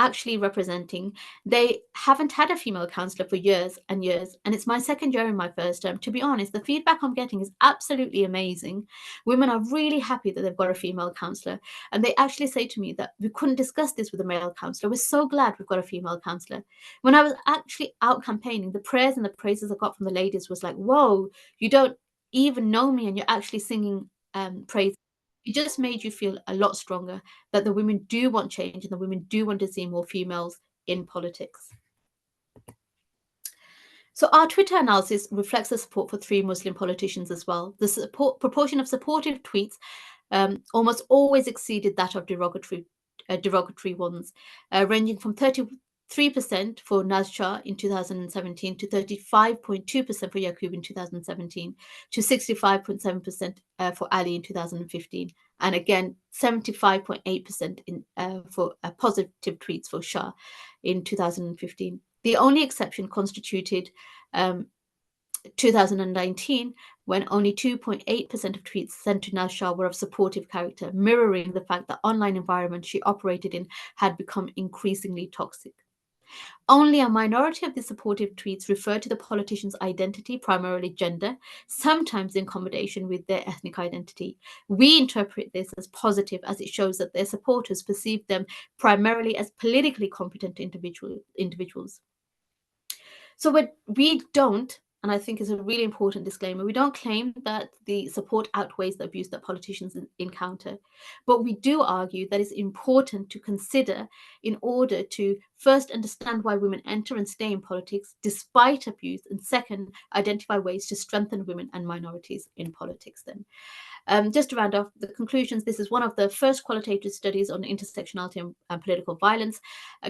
actually representing, they haven't had a female councillor for years and years, and it's my second year in my first term. To be honest, the feedback I'm getting is absolutely amazing. Women are really happy that they've got a female councillor, and they actually say to me that we couldn't discuss this with a male councillor. We're so glad we've got a female councillor. When I was actually out campaigning, the prayers and the praises I got from the ladies was like, whoa, you don't even know me and you're actually singing praise. It just made you feel a lot stronger that the women do want change and the women do want to see more females in politics. So our Twitter analysis reflects the support for 3 Muslim politicians as well. The proportion of supportive tweets almost always exceeded that of derogatory ones, ranging from 33% for Naz Shah in 2017 to 35.2% for Yaqub in 2017 to 65.7% for Ali in 2015, and again 75.8% for positive tweets for Shah in 2015. The only exception constituted 2019, when only 2.8% of tweets sent to Naz Shah were of supportive character, mirroring the fact that online environment she operated in had become increasingly toxic. Only a minority of the supportive tweets refer to the politician's identity, primarily gender, sometimes in combination with their ethnic identity. We interpret this as positive, as it shows that their supporters perceive them primarily as politically competent individuals. So we don't, and I think is a really important disclaimer, we don't claim that the support outweighs the abuse that politicians encounter, but we do argue that it's important to consider in order to first understand why women enter and stay in politics despite abuse, and second, identify ways to strengthen women and minorities in politics then. Just to round off the conclusions, this is one of the first qualitative studies on intersectionality and political violence.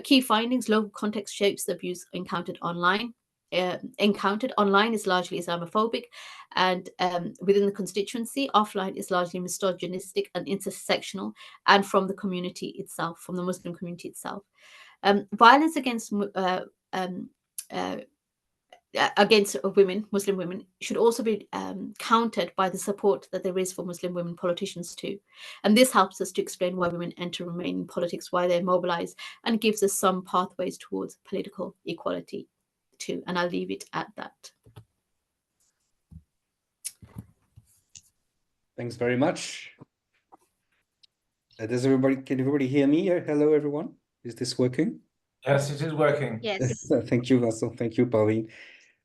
Key findings: local context shapes the abuse encountered online. encountered online is largely Islamophobic, and within the constituency, offline is largely misogynistic and intersectional, and from the community itself, from the Muslim community itself. Violence um, uh, against women, Muslim women, should also be countered by the support that there is for Muslim women politicians too. And this helps us to explain why women enter and remain in politics, why they're mobilized, and gives us some pathways towards political equality too. And I'll leave it at that. Thanks very much. Can everybody hear me? Hello, everyone. Is this working? Yes, it is working. Yes. Thank you, Russell. Thank you, Parveen.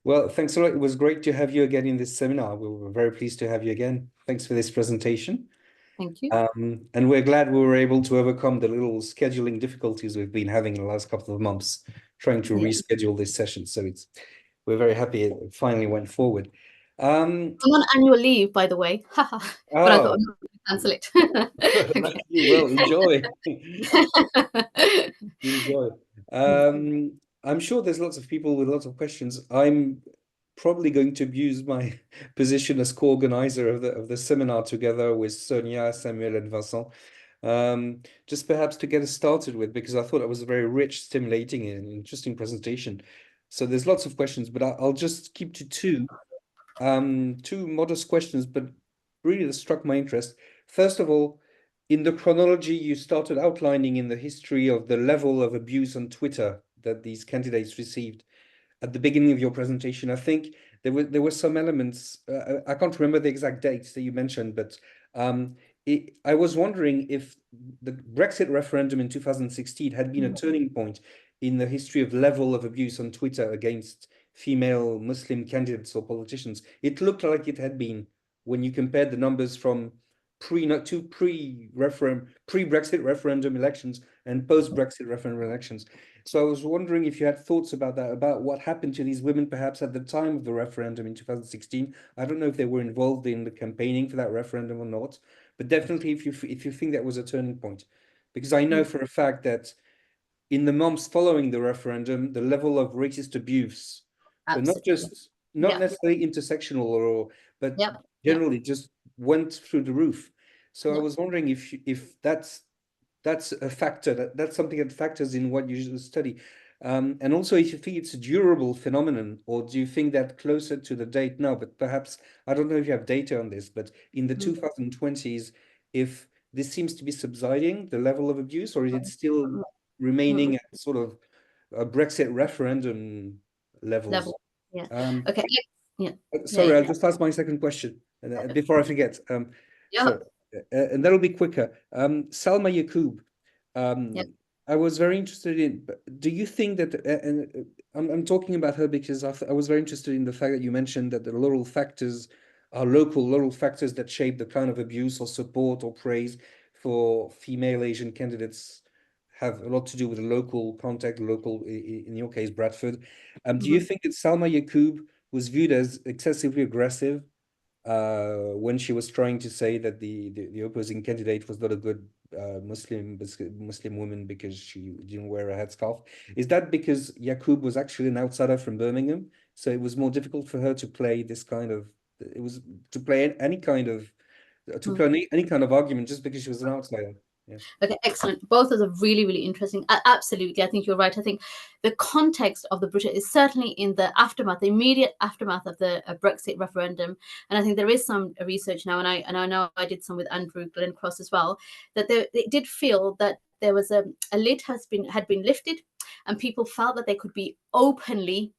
Well, thanks a lot. It was great to have you again in this seminar. We were very pleased to have you again. Thanks for this presentation. Thank you. And we're glad we were able to overcome the little scheduling difficulties we've been having in the last couple of months, trying to reschedule this session. So we're very happy it finally went forward. I'm on annual leave, by the way. But I thought I'm not going to cancel it. Lucky you. Well, enjoy. Enjoy. I'm sure there's lots of people with lots of questions. I'm probably going to use my position as co-organizer of the seminar together with Sonia, Samuel, and Vincent. Just perhaps to get us started with, because I thought it was a very rich, stimulating, and interesting presentation. So there's lots of questions, but I'll just keep to two modest questions, but really that struck my interest. First of all, in the chronology you started outlining in the history of the level of abuse on Twitter that these candidates received at the beginning of your presentation, I think there were some elements. I can't remember the exact dates that you mentioned, but I was wondering if the Brexit referendum in 2016 had been a turning point in the history of level of abuse on Twitter against female Muslim candidates or politicians. It looked like it had been when you compared the numbers from pre-Brexit referendum elections and post-Brexit referendum elections. So I was wondering if you had thoughts about that, about what happened to these women perhaps at the time of the referendum in 2016. I don't know if they were involved in the campaigning for that referendum or not, but definitely if you think that was a turning point, because I know for a fact that in the months following the referendum, the level of racist abuse, so not necessarily intersectional but generally just went through the roof. So I was wondering if that's a factor, that's something that factors in what you study. And also if you think it's a durable phenomenon, or do you think that closer to the date now, but perhaps, I don't know if you have data on this, but in the 2020s, if this seems to be subsiding, the level of abuse, or is it still remaining at sort of a Brexit referendum levels? Yeah. Okay. Sorry, I'll just ask my second question before I forget. And that'll be quicker. Salma Yaqub, I was very interested in, do you think that, and I'm talking about her because I was very interested in the fact that you mentioned that the local factors that shape the kind of abuse or support or praise for female Asian candidates have a lot to do with the local context, in your case, Bradford. Do you think that Salma Yaqub was viewed as excessively aggressive when she was trying to say that the opposing candidate was not a good Muslim woman because she didn't wear a headscarf? Is that because Yaqub was actually an outsider from Birmingham, so it was more difficult for her to play this kind of, it was to play any kind of argument just because she was an outsider? Yeah. Okay, excellent. Both of them really, really interesting. Absolutely, I think you're right. I think the context of the British is certainly in the aftermath, the immediate aftermath of the Brexit referendum, and I think there is some research now, and I know I did some with Andrew Glencross as well, that they did feel that there was a lid had been lifted, and people felt that they could be openly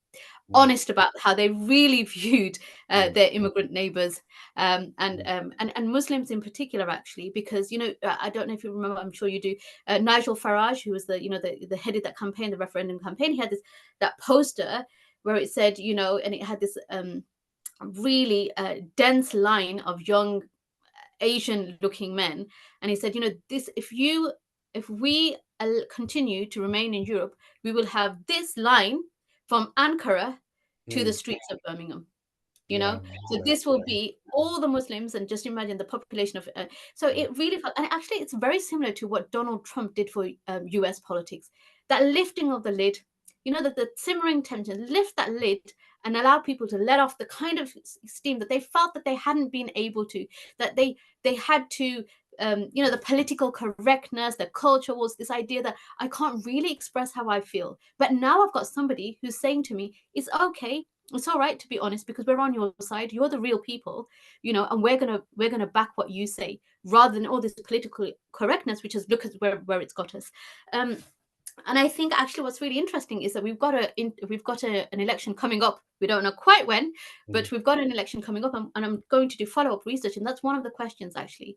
honest about how they really viewed their immigrant neighbors, and Muslims in particular, actually, because I don't know if you remember, I'm sure you do, Nigel Farage, who was the head of that campaign, the referendum campaign. He had that poster where it said, and it had this really dense line of young Asian looking men, and he said, this, if we continue to remain in Europe, we will have this line from Ankara to the streets of Birmingham. So this will be all the Muslims, and just imagine the population of so it really felt, and actually it's very similar to what Donald Trump did for US politics, that lifting of the lid, you know, the simmering tension, lift that lid and allow people to let off the kind of steam that they felt that they hadn't been able to, that they had to, you know, the political correctness, the culture was this idea that I can't really express how I feel. But now I've got somebody who's saying to me, it's okay, it's all right to be honest, because we're on your side, you're the real people, you know, and we're gonna back what you say, rather than all this political correctness, which is, look at where it's got us. And I think actually what's really interesting is that we've got an election coming up. We don't know quite when, but we've got an election coming up, and I'm going to do follow-up research, and that's one of the questions actually,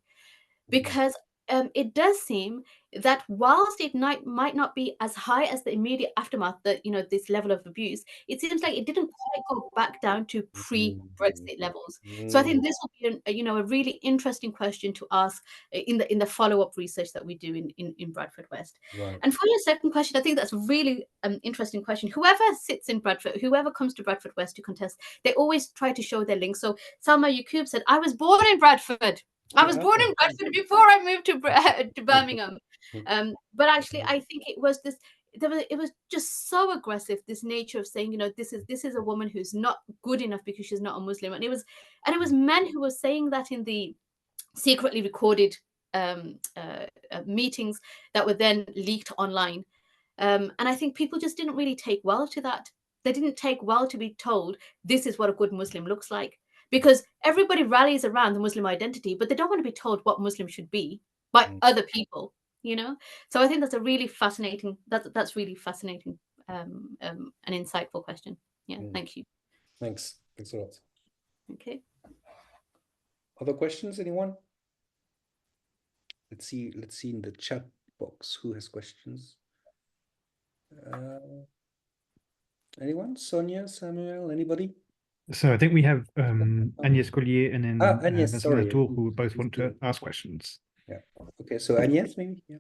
because it does seem that whilst it might not be as high as the immediate aftermath, that, you know, this level of abuse, it seems like it didn't quite go back down to pre-Brexit levels. So I think this will be you know, a really interesting question to ask in the follow-up research that we do in Bradford West. Right. And for your second question, I think that's a really interesting question. Whoever sits in Bradford, whoever comes to Bradford West to contest, they always try to show their links. So Salma Yaqub said, I was born in Bradford. I was born in Bradford before I moved to Birmingham. But actually, I think it was this. It was just so aggressive. This nature of saying, you know, this is a woman who's not good enough because she's not a Muslim, and it was men who were saying that in the secretly recorded meetings that were then leaked online. And I think people just didn't really take well to that. They didn't take well to be told this is what a good Muslim looks like, because everybody rallies around the Muslim identity, but they don't want to be told what Muslim should be by other people, you know. So I think that's a really fascinating. That's really fascinating, an insightful question. Yeah, thank you. Thanks a lot. Okay. Other questions, anyone? Let's see in the chat box who has questions. Anyone? Sonia, Samuel, anybody? So I think we have Agnès Collier and then Agnès, Vincent sorry. Latour, who both want to ask questions. Yeah. Okay, so Agnès, maybe? Yeah.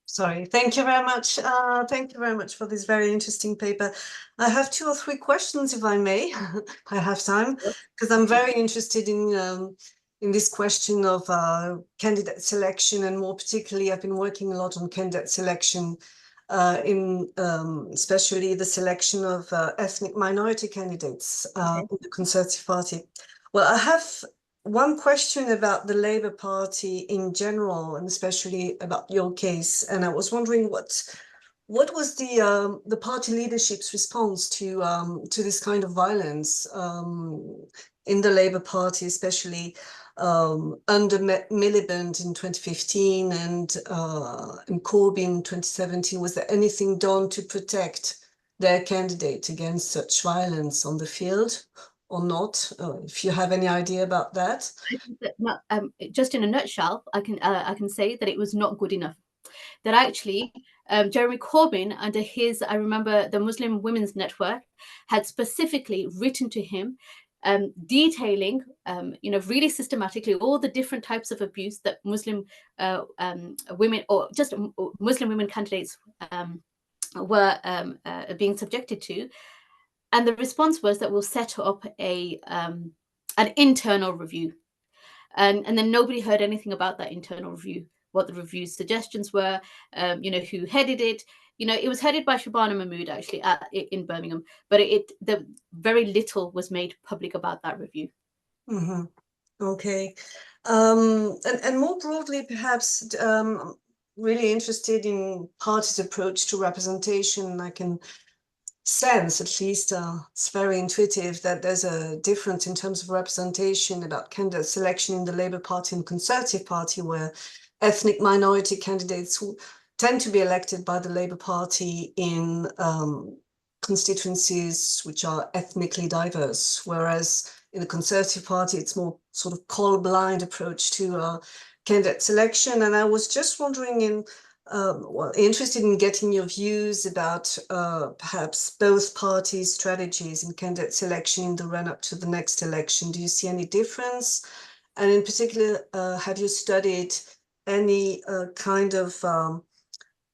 Sorry, thank you very much. Thank you very much for this very interesting paper. I have 2 or 3 questions, if I may. I have time, because I'm very interested in this question of candidate selection, and more particularly, I've been working a lot on candidate selection, in especially the selection of ethnic minority candidates in the Conservative Party. Well, I have one question about the Labour Party in general, and especially about your case. And I was wondering what was the party leadership's response to this kind of violence in the Labour Party, especially under Miliband in 2015 and Corbyn in 2017. Was there anything done to protect their candidate against such violence on the field, or not? If you have any idea about that. Just in a nutshell, I can say that it was not good enough. That actually, Jeremy Corbyn, under his, I remember the Muslim Women's Network had specifically written to him, detailing, you know, really systematically all the different types of abuse that Muslim women, or just Muslim women candidates, were being subjected to. And the response was that we'll set up an internal review. And then nobody heard anything about that internal review, what the review's suggestions were, you know, who headed it. You know, it was headed by Shabana Mahmood, actually, in Birmingham, but the very little was made public about that review. Mm-hmm. Okay. And more broadly, perhaps, really interested in parties' approach to representation. I can sense, at least it's very intuitive, that there's a difference in terms of representation about candidate selection in the Labour Party and Conservative Party, where ethnic minority candidates who tend to be elected by the Labour Party in constituencies which are ethnically diverse, whereas in the Conservative Party it's more sort of call-blind approach to candidate selection. And I was just wondering, well, interested in getting your views about perhaps both parties' strategies in candidate selection in the run-up to the next election. Do you see any difference? And in particular, have you studied any kind of,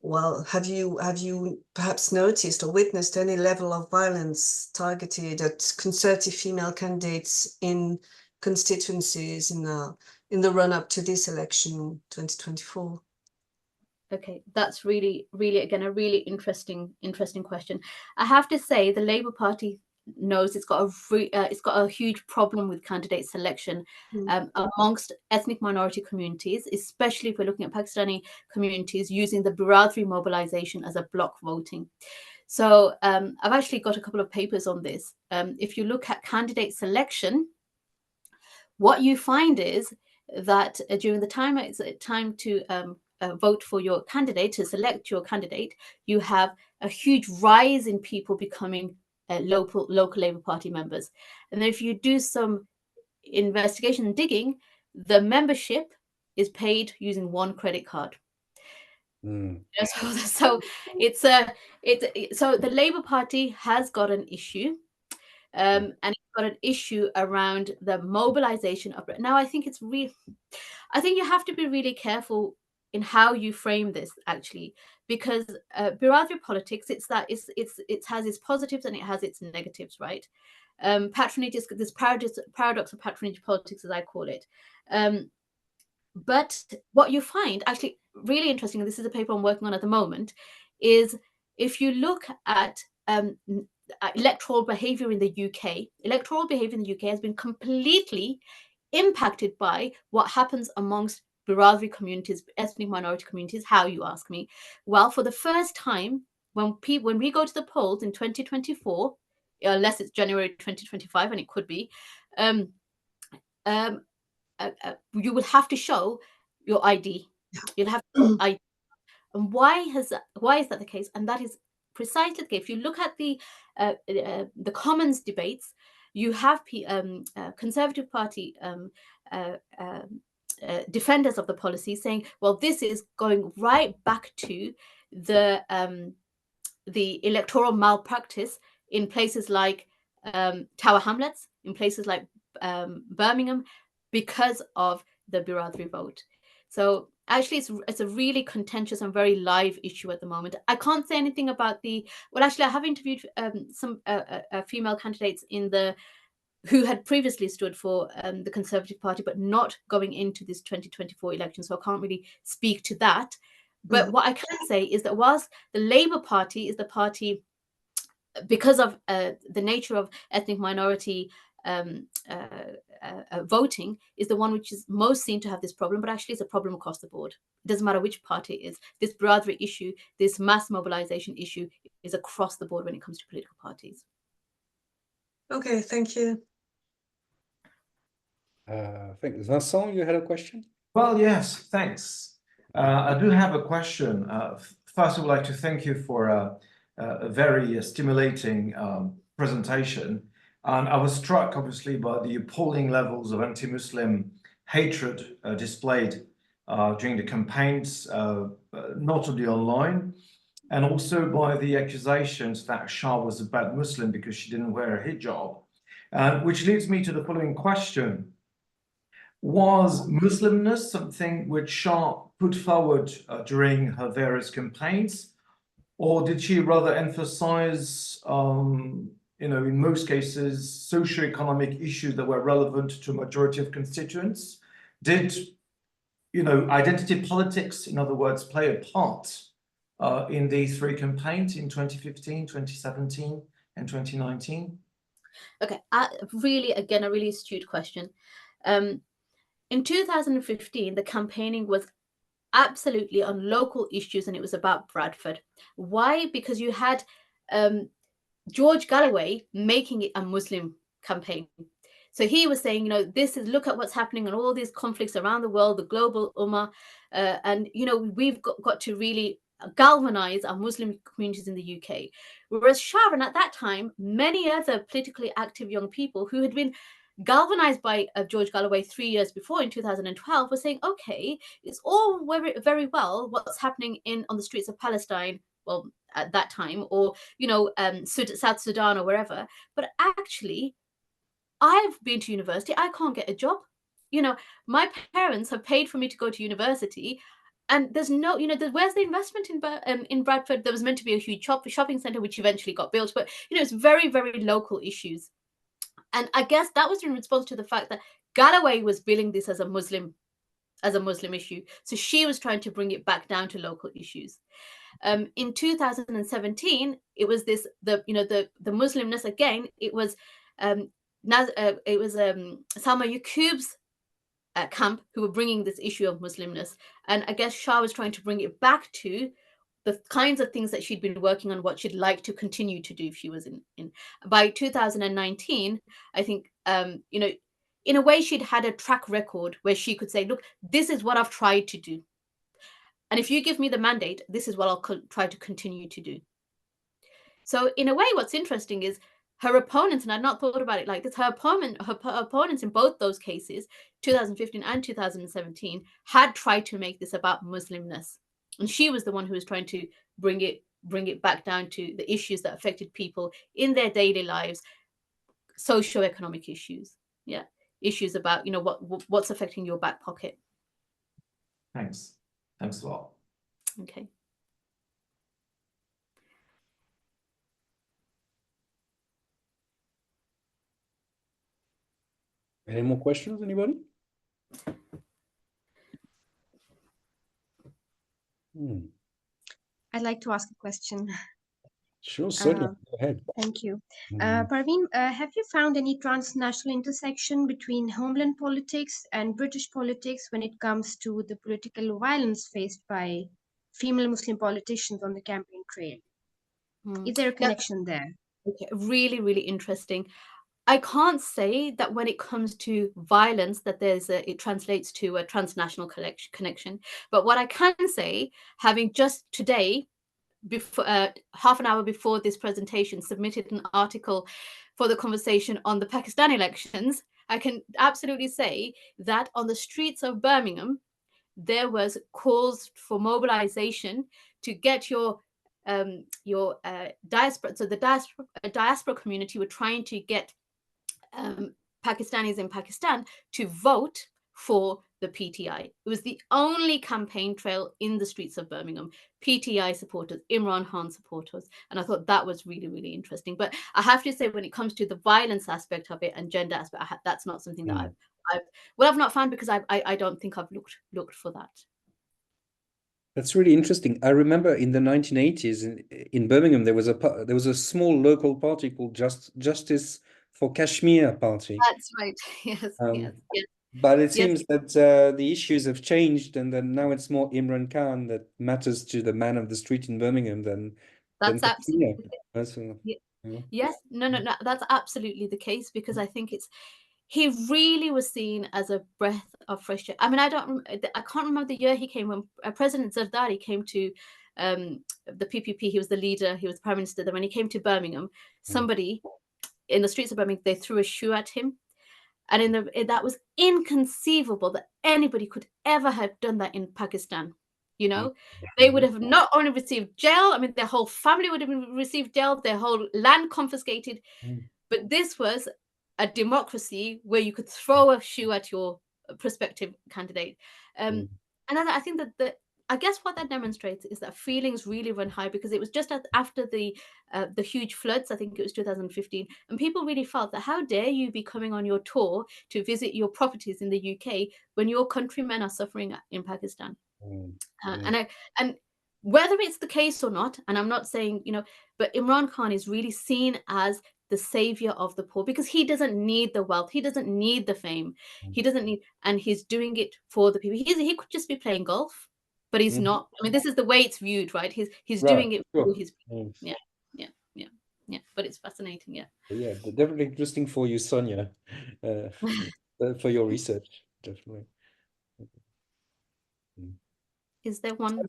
well, have you perhaps noticed or witnessed any level of violence targeted at Conservative female candidates in constituencies in the run-up to this election, 2024? Okay, that's really, really, again, a really interesting question. I have to say, the Labour Party knows it's got a huge problem with candidate selection amongst ethnic minority communities, especially if we're looking at Pakistani communities using the Biradari mobilization as a block voting. So I've actually got a couple of papers on this. If you look at candidate selection, what you find is that during the time it's time to vote for your candidate, to select your candidate, you have a huge rise in people becoming local Labour Party members. And then if you do some investigation and digging, the membership is paid using one credit card. So it's so the Labour Party has got an issue. And it's got an issue around the mobilization of it. Now, I think you have to be really careful in how you frame this, actually, because Biradari politics, it has its positives and it has its negatives, right? Patronage is this paradox of patronage politics, as I call it. But what you find, actually, really interesting, and this is a paper I'm working on at the moment, is if you look at electoral behavior in the UK, has been completely impacted by what happens amongst Biradari communities, ethnic minority communities. How, you ask me? Well, for the first time, when we go to the polls in 2024, unless it's January 2025, and it could be, you will have to show your ID. You'll have to ID. And why is that the case? And that is precisely the case. If you look at the Commons debates, you have Conservative Party defenders of the policy saying, well, this is going right back to the electoral malpractice in places like Tower Hamlets, in places like Birmingham, because of the Biradari vote. So actually, it's a really contentious and very live issue at the moment. I can't say anything about I have interviewed some female candidates who had previously stood for the Conservative Party, but not going into this 2024 election. So I can't really speak to that. But what I can say is that whilst the Labour Party is the party, because of the nature of ethnic minority voting, is the one which is most seen to have this problem, but actually it's a problem across the board. It doesn't matter which party it is. This Biradari issue, this mass mobilization issue, is across the board when it comes to political parties. Okay, thank you. I think Vincent, you had a question? Well, yes, thanks. I do have a question. First, I would like to thank you for a very stimulating presentation. And I was struck, obviously, by the appalling levels of anti-Muslim hatred displayed during the campaigns, notably online, and also by the accusations that Shah was a bad Muslim because she didn't wear a hijab. Which leads me to the following question. Was Muslimness something which Shah put forward during her various campaigns, or did she rather emphasize, in most cases, socio-economic issues that were relevant to a majority of constituents? Did, identity politics, in other words, play a part in these three campaigns in 2015, 2017, and 2019? Okay, really, again, a really astute question. In 2015, the campaigning was absolutely on local issues, and it was about Bradford. Why? Because you had George Galloway making it a Muslim campaign. So he was saying, look at what's happening and all these conflicts around the world, the global ummah, and we've got to really galvanize our Muslim communities in the UK. Whereas Sharon, at that time, many other politically active young people who had been galvanized by George Galloway 3 years before in 2012 were saying, okay, it's all very, very well what's happening on the streets of Palestine, well, at that time, or South Sudan or wherever, but actually I've been to university, I can't get a job. My parents have paid for me to go to university, and there's no, where's the investment in Bradford? There was meant to be a huge shopping center which eventually got built, but it's very, very local issues. And I guess that was in response to the fact that Galloway was billing this as a Muslim as a Muslim issue. So she was trying to bring it back down to local issues. In 2017, it was the Muslimness again. It was Salma Yaqub's camp who were bringing this issue of Muslimness, and I guess Shah was trying to bring it back to the kinds of things that she'd been working on, what she'd like to continue to do if she was in. By 2019, I think in a way she'd had a track record where she could say, look, this is what I've tried to do, and if you give me the mandate, this is what I'll try to continue to do. So in a way, what's interesting is her opponents, and I'd not thought about it like this, her opponents in both those cases, 2015 and 2017, had tried to make this about Muslimness. And she was the one who was trying to bring it back down to the issues that affected people in their daily lives, socio-economic issues. Yeah. Issues about, what's affecting your back pocket. Thanks. Thanks a lot. Okay. Any more questions, anybody? I'd like to ask a question. Sure, Sonia, go ahead. Thank you. Parveen, have you found any transnational intersection between homeland politics and British politics when it comes to the political violence faced by female Muslim politicians on the campaign trail? Is there a connection there? Okay, really, really interesting. I can't say that when it comes to violence that it translates to a transnational connection. But what I can say, having just today, before half an hour before this presentation, submitted an article for the conversation on the Pakistan elections, I can absolutely say that on the streets of Birmingham, there was calls for mobilization to get your diaspora. So the diaspora community were trying to get Pakistanis in Pakistan to vote for the PTI. It was the only campaign trail in the streets of Birmingham. PTI supporters, Imran Khan supporters. And I thought that was really, really interesting. But I have to say, when it comes to the violence aspect of it and gender aspect, that's not something that I've not found, because I don't think I've looked for that. That's really interesting. I remember in the 1980s in Birmingham, there was a small local party called Justice for Kashmir Party. That's right. Yes. But it seems that the issues have changed, and then now it's more Imran Khan that matters to the man of the street in Birmingham than absolutely. Yes. No. Mm. That's absolutely the case, because I think he really was seen as a breath of fresh air. I mean, I can't remember the year he came, when President Zardari came to the PPP. He was the leader. He was the prime minister. Then when he came to Birmingham, somebody in the streets of Birmingham, they threw a shoe at him. And that was inconceivable that anybody could ever have done that in Pakistan. They would have not only received jail, I mean, their whole family would have received jail, their whole land confiscated. But this was a democracy where you could throw a shoe at your prospective candidate. And I think that I guess what that demonstrates is that feelings really run high, because it was just after the huge floods, I think it was 2015, and people really felt that how dare you be coming on your tour to visit your properties in the UK when your countrymen are suffering in Pakistan. And whether it's the case or not, and I'm not saying, but Imran Khan is really seen as the savior of the poor, because he doesn't need the wealth, he doesn't need the fame, he doesn't need, and he's doing it for the people. He could just be playing golf, but he's not. I mean, this is the way it's viewed, right? He's doing it for his people. Yeah. But it's fascinating. Yeah, definitely interesting for you, Sonia, for your research, definitely. Is there one?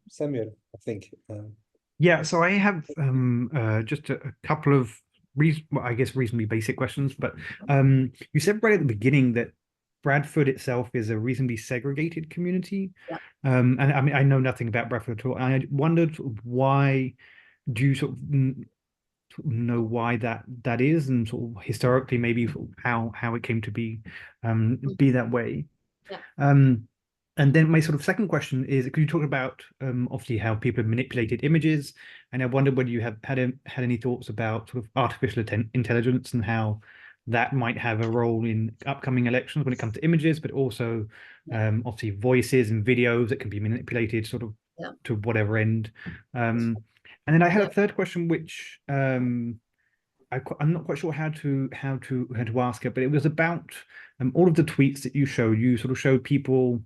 Samuel, I think. Yeah, so I have just a couple of reasonably basic questions, but you said right at the beginning that Bradford itself is a reasonably segregated community. And I mean, I know nothing about Bradford at all. And I wondered why, do you sort of know why that is, and sort of historically maybe how it came to be that way? And then my sort of second question is, could you talk about obviously how people have manipulated images, and I wondered whether you have had any thoughts about sort of artificial intelligence and how that might have a role in upcoming elections when it comes to images, but also obviously voices and videos that can be manipulated sort of to whatever end. And then I had a third question, which I'm not quite sure how to ask it, but it was about all of the tweets that you showed. You sort of showed people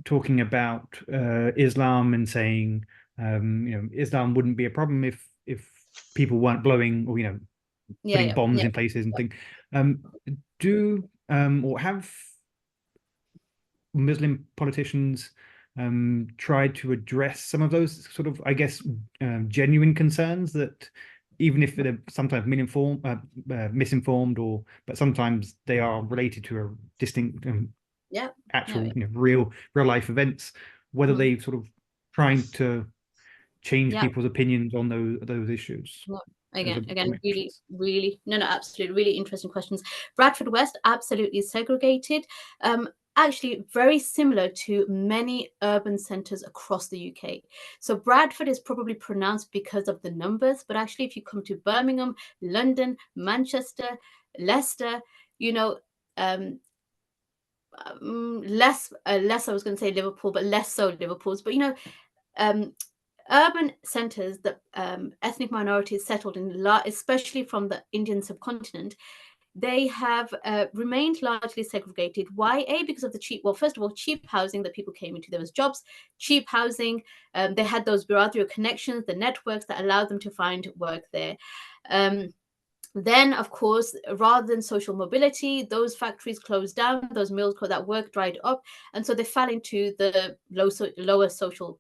talking about Islam and saying Islam wouldn't be a problem if people weren't blowing or putting bombs in places and things. Do or have Muslim politicians tried to address some of those sort of, I guess, genuine concerns that even if they're sometimes misinformed, but sometimes they are related to a distinct actual real life events, whether they sort of trying to change people's opinions on those issues? Again, really, absolutely, really interesting questions. Bradford West, absolutely segregated. Actually, very similar to many urban centres across the UK. So Bradford is probably pronounced because of the numbers, but actually, if you come to Birmingham, London, Manchester, Leicester, less I was going to say Liverpool, but less so Liverpool's. But urban centres that ethnic minorities settled in, especially from the Indian subcontinent, they have remained largely segregated. Why? Because of the cheap, well, first of all, cheap housing that people came into. There was jobs, cheap housing. They had those Biradio connections, the networks that allowed them to find work there. Then, of course, rather than social mobility, those factories closed down, those mills, that work dried up. And so they fell into the lower social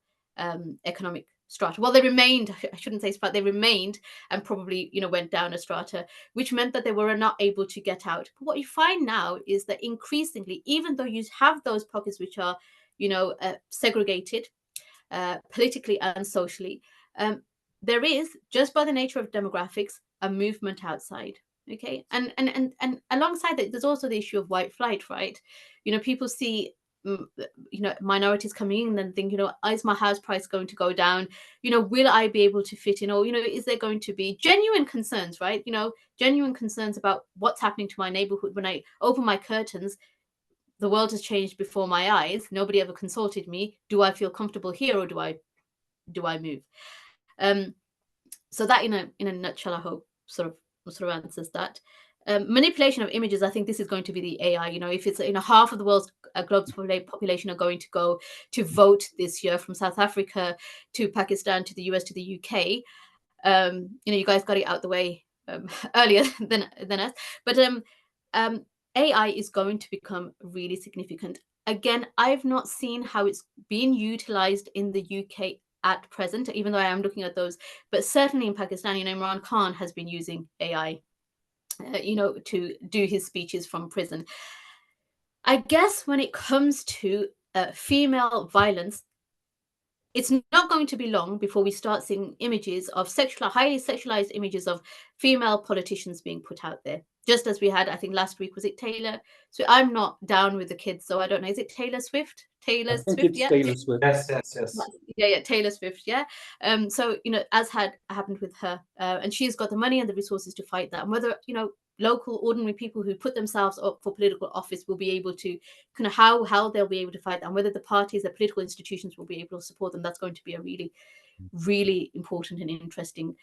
economic strata. Well, they remained, I shouldn't say strata, they remained and probably, went down a strata, which meant that they were not able to get out. But what you find now is that increasingly, even though you have those pockets which are, segregated politically and socially, there is, just by the nature of demographics, a movement outside. Okay, and alongside that, there's also the issue of white flight, right? People see minorities coming in and think, is my house price going to go down? Will I be able to fit in? Or, is there going to be genuine concerns, right? Genuine concerns about what's happening to my neighborhood. When I open my curtains, the world has changed before my eyes. Nobody ever consulted me. Do I feel comfortable here, or do I move? So that in a nutshell, I hope sort of answers that. Manipulation of images, I think this is going to be the AI. If it's half of the world's globe's population are going to go to vote this year, from South Africa to Pakistan to the US to the UK, you guys got it out the way earlier than us. But AI is going to become really significant. Again, I've not seen how it's being utilized in the UK at present, even though I am looking at those. But certainly in Pakistan, Imran Khan has been using AI, to do his speeches from prison. I guess when it comes to female violence, it's not going to be long before we start seeing images of highly sexualized images of female politicians being put out there. Just as we had, I think last week, was it Taylor? So I'm not down with the kids, so I don't know. Is it Taylor Swift? I think it's Taylor Swift. Yes. Yeah, Taylor Swift. Yeah. So as had happened with her, and she's got the money and the resources to fight that. And whether local ordinary people who put themselves up for political office will be able to kind of how they'll be able to fight that, and whether the parties, the political institutions will be able to support them. That's going to be a really, really important and interesting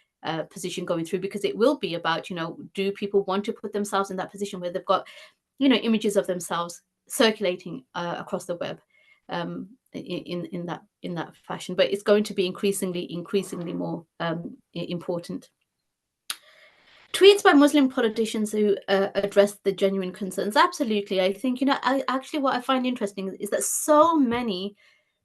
position going through, because it will be about, do people want to put themselves in that position where they've got, images of themselves circulating across the web in that fashion. But it's going to be increasingly more important. Tweets by Muslim politicians who address the genuine concerns. Absolutely. I think, actually what I find interesting is that so many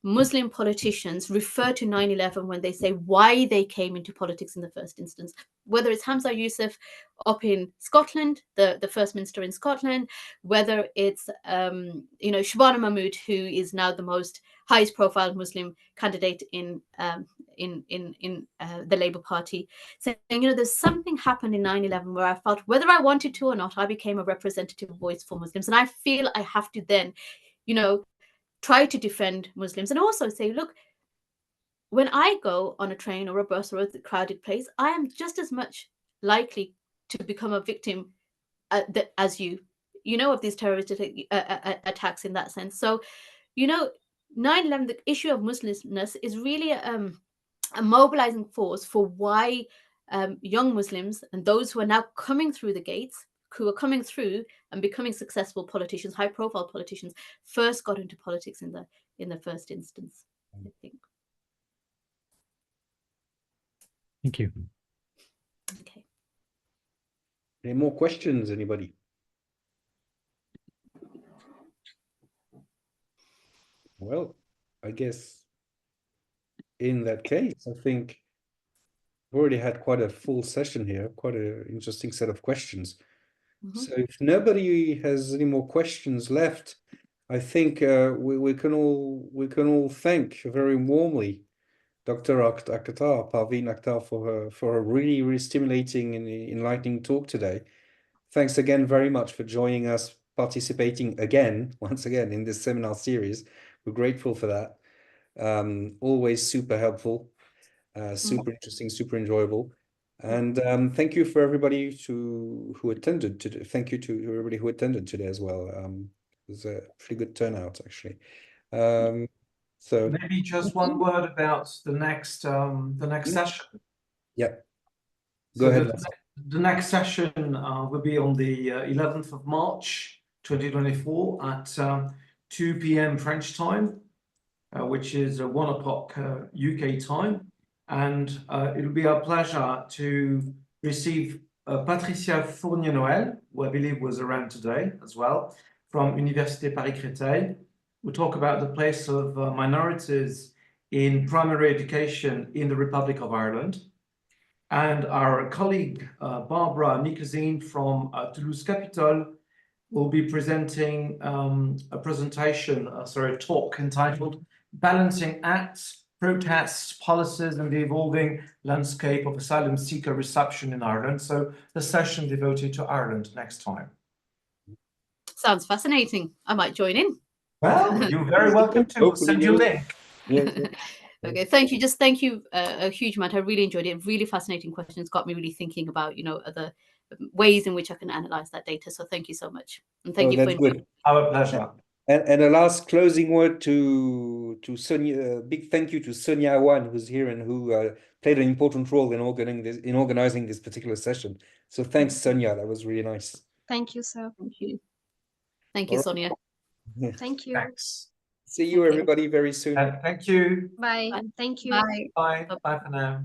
Muslim politicians refer to 9/11 when they say why they came into politics in the first instance, whether it's Hamza Yusuf up in Scotland, the First Minister in Scotland, whether it's Shabana Mahmood, who is now the most highest profile Muslim candidate in the Labour Party, saying, there's something happened in 9/11 where I felt, whether I wanted to or not, I became a representative voice for Muslims. And I feel I have to then, try to defend Muslims, and also say, look, when I go on a train or a bus or a crowded place, I am just as much likely to become a victim as you know, of these terrorist attacks in that sense. So, you know, 9/11, the issue of Muslimness is really a mobilizing force for why young Muslims and those who are now coming through the gates, who are coming through and becoming successful politicians, high-profile politicians, first got into politics in the first instance, I think. Thank you. Okay. Any more questions, anybody? Well, I guess in that case, I think we've already had quite a full session here, quite an interesting set of questions. So if nobody has any more questions left, I think we can all thank very warmly Dr. Akhtar, Parveen Akhtar, for a really, really stimulating and enlightening talk today. Thanks again very much for joining us, participating once again in this seminar series. We're grateful for that. Always super helpful, super interesting, super enjoyable. And thank you for everybody who attended today. Thank you to everybody who attended today as well. It was a pretty good turnout, actually. So maybe just one word about the next session. Yeah, So go ahead. the next session will be on the 11th of March 2024 at 2 p.m. French time, which is 1 o'clock UK time. And it'll be our pleasure to receive Patricia Fournier-Noël, who I believe was around today as well, from Université Paris-Créteil. We'll talk about the place of minorities in primary education in the Republic of Ireland. And our colleague, Barbara Nikozine from Toulouse Capitol, will be presenting a talk entitled Balancing Acts, Protests, Policies, and the Evolving Landscape of Asylum Seeker Reception in Ireland. So the session devoted to Ireland next time. Sounds fascinating. I might join in. Well, you're very welcome to. We'll send you a link. Yeah. Okay, thank you. Just thank you a huge amount. I really enjoyed it. Really fascinating questions. Got me really thinking about, other ways in which I can analyze that data. So thank you so much. And thank you for good. Our pleasure. And a last closing word to Sonia. Big thank you to Sonia Awan, who's here and who played an important role in organizing this particular session. So thanks, Sonia. That was really nice. Thank you, sir. Thank you. Thank you, Sonia. Thank you. Thanks. See you, everybody, very soon. Thank you. Bye. Bye. Thank you. Bye. Bye. Bye for now.